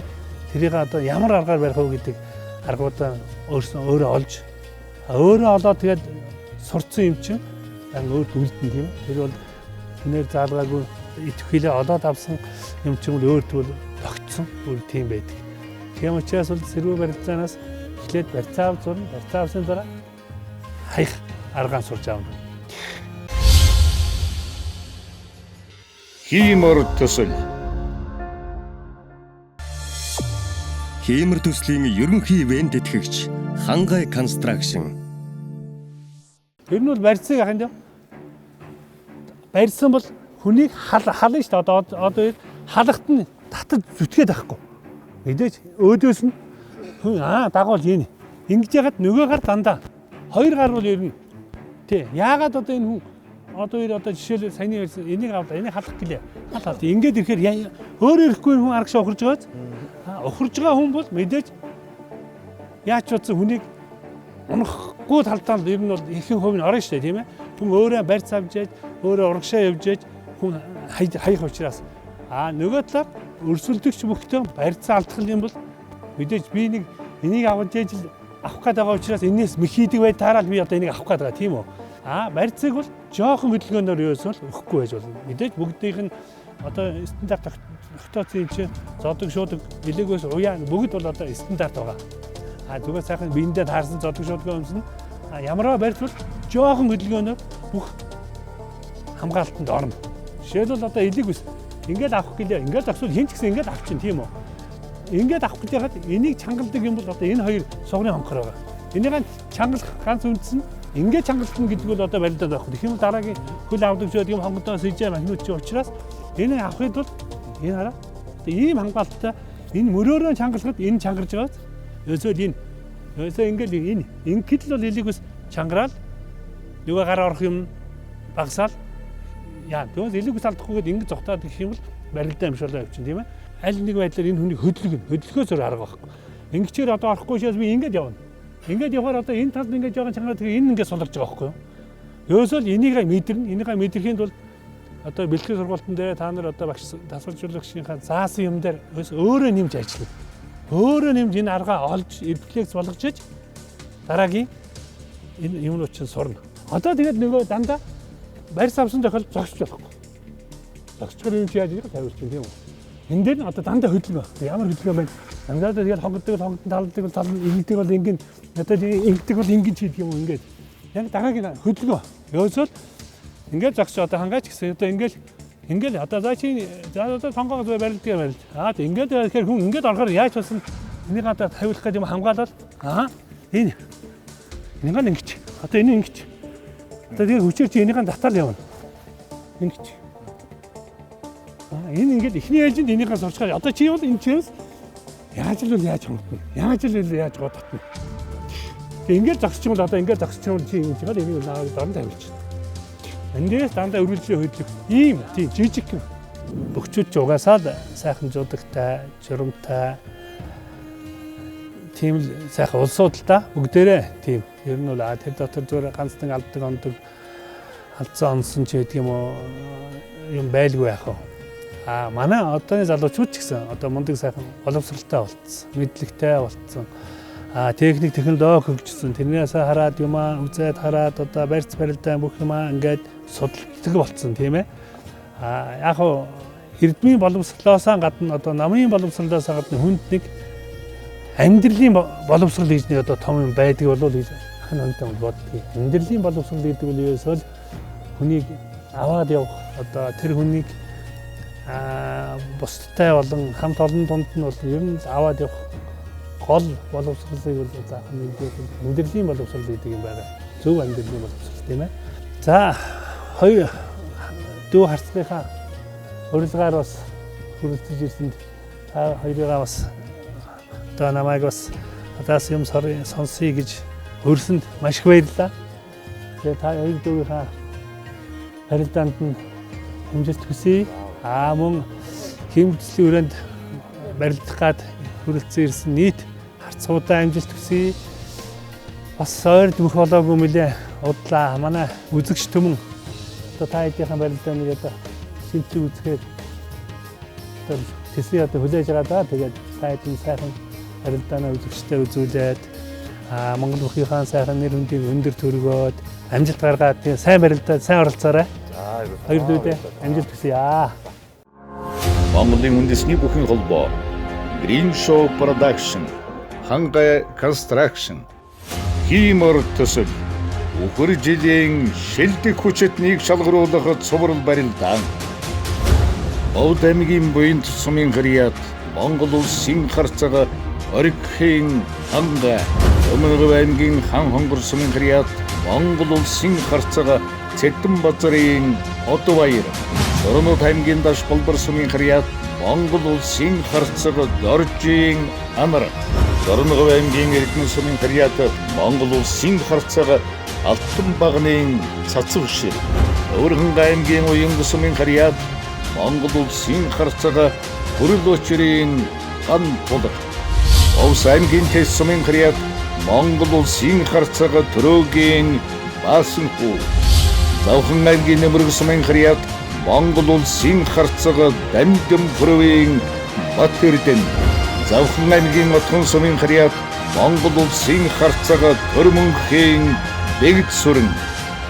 тэрийг одоо ямар аргаар барих вэ гэдэг аргуудаа өөрөө олж өөрөө олоод тэгээд сурцсан юм чинь өөр төвлөлтөн тийм. Тэр бол нэр заалгаагүй итгэхлээ олоод авсан юм чинь өөр тэгвэл тогтсон өөр тийм байдаг. Тийм учраас бол сэрвэ барилдаанаас эхлээд барьцаав зурна, барьцаавсан дараа хаях аргаан сурч аавна. Хиймэр төсөл. Хиймэр төслийн ерөнхий ивент тэтгэгч Хангай Construction. Ер нь бол барьцыг ахын дээ. Барьсан бол хүнийг хална шүү дээ. Одоо халахт нь татаж зүтгээд байхгүй. Мэдээж өөдөөс нь хүн дагуул юм. Ингэж ягаад нөгөө гар дандаа хоёр гар бол ер нь тий. Яагаад одоо энэ хүн одоо жишээл саяны ярьсан энийг авлаа энийг халах гэлээ. Халаад ингээд ирэхээр өөрөө ирэхгүй хүн арагш ухарж байгааз. Ухарж байгаа хүн бол мэдээж яаж ч утсан хүнийг унахгүй талдаа ер нь бол ихэнх хувь нь орно шүү дээ тийм ээ. Хүн өөрөө барьц авч яаж өөрөө урагшаа явж яаж хүн хаях учраас нөгөө талаар өрсөлдөгч бүхтэн барьцаа алдах юм бол мэдээж би нэг энийг авч яаж авах гээд байгаа учраас энэс мэх хийдэг бай таараад би одоо энийг авах гээд байгаа тийм үү. Барьцыг бол жоохон хөдөлгөөнөөр юусэн бол өгөхгүй байж болно. Мэдээж бүгдийнх нь одоо стандарт тогтооцсон юм чинь зодог шуудаг нэлээгөөс уяа бүгд бол одоо стандарт байгаа. Зүгээр сайхан биендээ таарсан зодог шуудгаа өмснө. Ямараа барьц бол жоохон хөдөлгөөнөөр бүх хамгаалтанд орно. Жишээлбэл одоо элэг ус ингээд авах гэлээ ингээд авчихвал хэн ч гэсэн ингээд авчин тийм үү. Ингээд авах гэж яхад энийг чангалдаг юм бол одоо энэ хоёр сугны хонхор байгаа. Энийг чангалах ганц үндэс нь ингээд чангалтна гэдэг бол одоо барилдаад байх. Тэгэх юм дараагийн хөл авдаг ч гэдэг юм хонгодоос ижээ махнууд чи учраас энэ авахд бол энэ хараа. Ийм хамгаалттай энэ мөрөөрөө чангалахад энэ чангарж байгааз Өсөө ингээд энэ ингээд л элэг ус чангараал нөгөө гар орох юм багасаал тэгээс элэг ус алдахгүйгээд ингээд зогтоод гэх юм бол барилдаа амшуулаа явчихна тийм ээ. Аль нэг байдлаар энэ хүний хөдөлгөөс өөр арга байхгүй. Ингэчээр одоо орохгүй шээс би ингээд явна. Ингээд явахаар одоо энэ талд ингээд жоохон чангараад тэгээ энэ ингээд сулгаж байгаа байхгүй юу? Ерөөсөө л энийг мэдрэхийн тулд одоо бэлтгэл сургалтын дээр та нар одоо багш дасгалжуулагчийнхаа заасан юм дээр өөрөө нэмж ажиллана. Өөрөө нэмж энэ аргаа олж рефлекс болгож дараагийн энэ юмнууд чинь сурна. Одоо тэгээд нөгөө дандаа барьц авсан тохиол зогсож болохгүй. Зогсчихор юм чи яаж ийм тавьчих юм тийм үү? Энэ дээр одоо дандаа хөдөлгөөн. Ямар хөдөлгөөн байна? Ангадаа тэгээд хонгоддог талдаг тал ингэдэг бол ингэн надад ингэдэг бол ингэн ч хийдэг юм уу ингээд. Яг дараагийн хөдөлгөөн. Ерөөсөө ингээд зогсож одоо хангаач гэсэн одоо ингээд одоо за чи одоо сонгоогоо барилддаг барилд. Тэгээд ингээд тэгэхээр хүн ингээд орохоор яаж болсон энийг одоо тавиулах гэдэг юм хамгаалал энэ нэг ингэж одоо энэ ингэж одоо тэгээд хүчээр чи энийхэн татал явна. Ингэж энэ ингээд ихний ээлжинд энийхэн сурчгаа одоо чи бол энэ чээс яаж л яаж хонгодно. Яаж годтно. Тэгээд ингээд зогсчих юм бол одоо ингээд зогсчих юм чи ингэж байгаа энийг наагаад дорн тавьчих. Эндээс дандаа өргөлжөө хөдлөх ийм тийм жижиг бөхчүүд ч угаасаа сайхан зуудагтай, журамтай тийм л сайхан улсуудтай бүгдээрээ тийм ер нь бол тэр дотор зүгээр ганцхан алддаг ондог алдсан онсон ч гэдэг юм уу юм байлгүй яах вэ? Манай одооны залуучууд ч гэсэн одоо мундаг сайхан боловсралтай болцсон, мэдлэгтэй болцсон. Техник технологи хөгжсөн. Тэрнээс хараад юмаа үзээд хараад одоо барьц барилдаа бүх юмаа ингээд судалдаг болцсон тийм ээ. Яг хоо эрдмийн боловсролоос гадна одоо намын боловсролоос гадна хүнд нэг амьдралын боловсрол гэж нэг одоо том юм байдаг болов уу хэн онтой боддог. Амьдралын боловсрол гэдэг нь ерөөсөө хүнийг аваад явах одоо тэр хүнийг бусдтай болон хамт олон дунд нь бол ер нь аваад явах гол боловсролыг бол заах нь мэдээж амьдралын боловсрол гэдэг юм байна. Зөв амьдралын боловсрол тийм ээ. За хоёр дүү харцныхаа урилгаар бас хүрэлцэж ирсэнд та хоёрыгаа бас одоо намайг бас надаас юм сонсъё гэж өрсөнд маш их баярлалаа. Тэгээ та хоёр дүүгийнхаа барилдаанд нь амжилт хүсье. Мөн хэмжлэлийн өрөөнд барилдах гад хүрэлцэн ирсэн нийт харцуудаа амжилт хүсье. Бас ойрд мөх болоогүй мөлий удлаа манай үзэгч түмэн одоо та хэдийнхэн барилдааныг одоо шинжлэх үзэхээр одоо тэсний одоо хүлээж байгаа да. Тэгээд та хэдийн сайхан барилдаанаа үзэгчтэй үзүүлээд Монгол бүхийнхаа сайхан нэр хүндийг өндөр төргөөд амжилт гаргаад тийм сайн барилдаад сайн оролцоорой. Хоёр дүүдээ амжилт хүсье. Монголын үндэсний бүхэн холбоо Green Show Production, Хангай Construction, Хиймор төсөл өхөр жилийн шилдэг хүчтнийг шалгаруулах цуврал барилдаан. Бод аймгийн буйн сумын гэряд Монгол улсын харцаг Оригхийн Хангай, Өмнөг аймгийн хан хонгор сумын гэряд Монгол улсын харцаг Цэдэнбазарын Одбаяр, Орнод аймгийн Даш Болбор сумын гэряд Монгол улсын харцаг Доржийн Амар, Орнод аймгийн Эрдэнэ сумын гэряд Монгол улсын харцаг Алтан багны Цацвшир, Өргөн аймгийн Уянг сумын гэряд Монгол улсын харцаг Хүрэлөчрийн Ган Тулг, Овс аймгийн Тэс сумын гэряд Монгол улсын харцаг Төрөөгийн Баасанхүү, Завхан аймгийн Нэмрэг сумын гэряд Монгол улсын харцаг Дамдам Бүрвийн Батэрдэн, Завхан аймгийн Отгон сумын гэряд Монгол улсын харцаг Төрмөнхийн Бэгд сүрэн,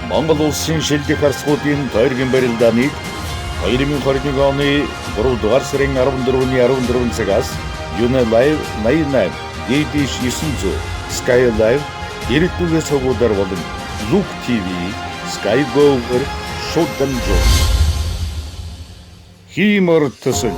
Монгол улсын шилдэг харцгуудын тойргийн барилдааныг 2021 оны 3 дугаар сарын 14-ний 14 цагаас Юна Лайв 88, DD 900, Sky Live, эрдэнэ цогцолтоор болон Look TV, Sky Go-ээр шууд дамжуулж. Хиймор төсөл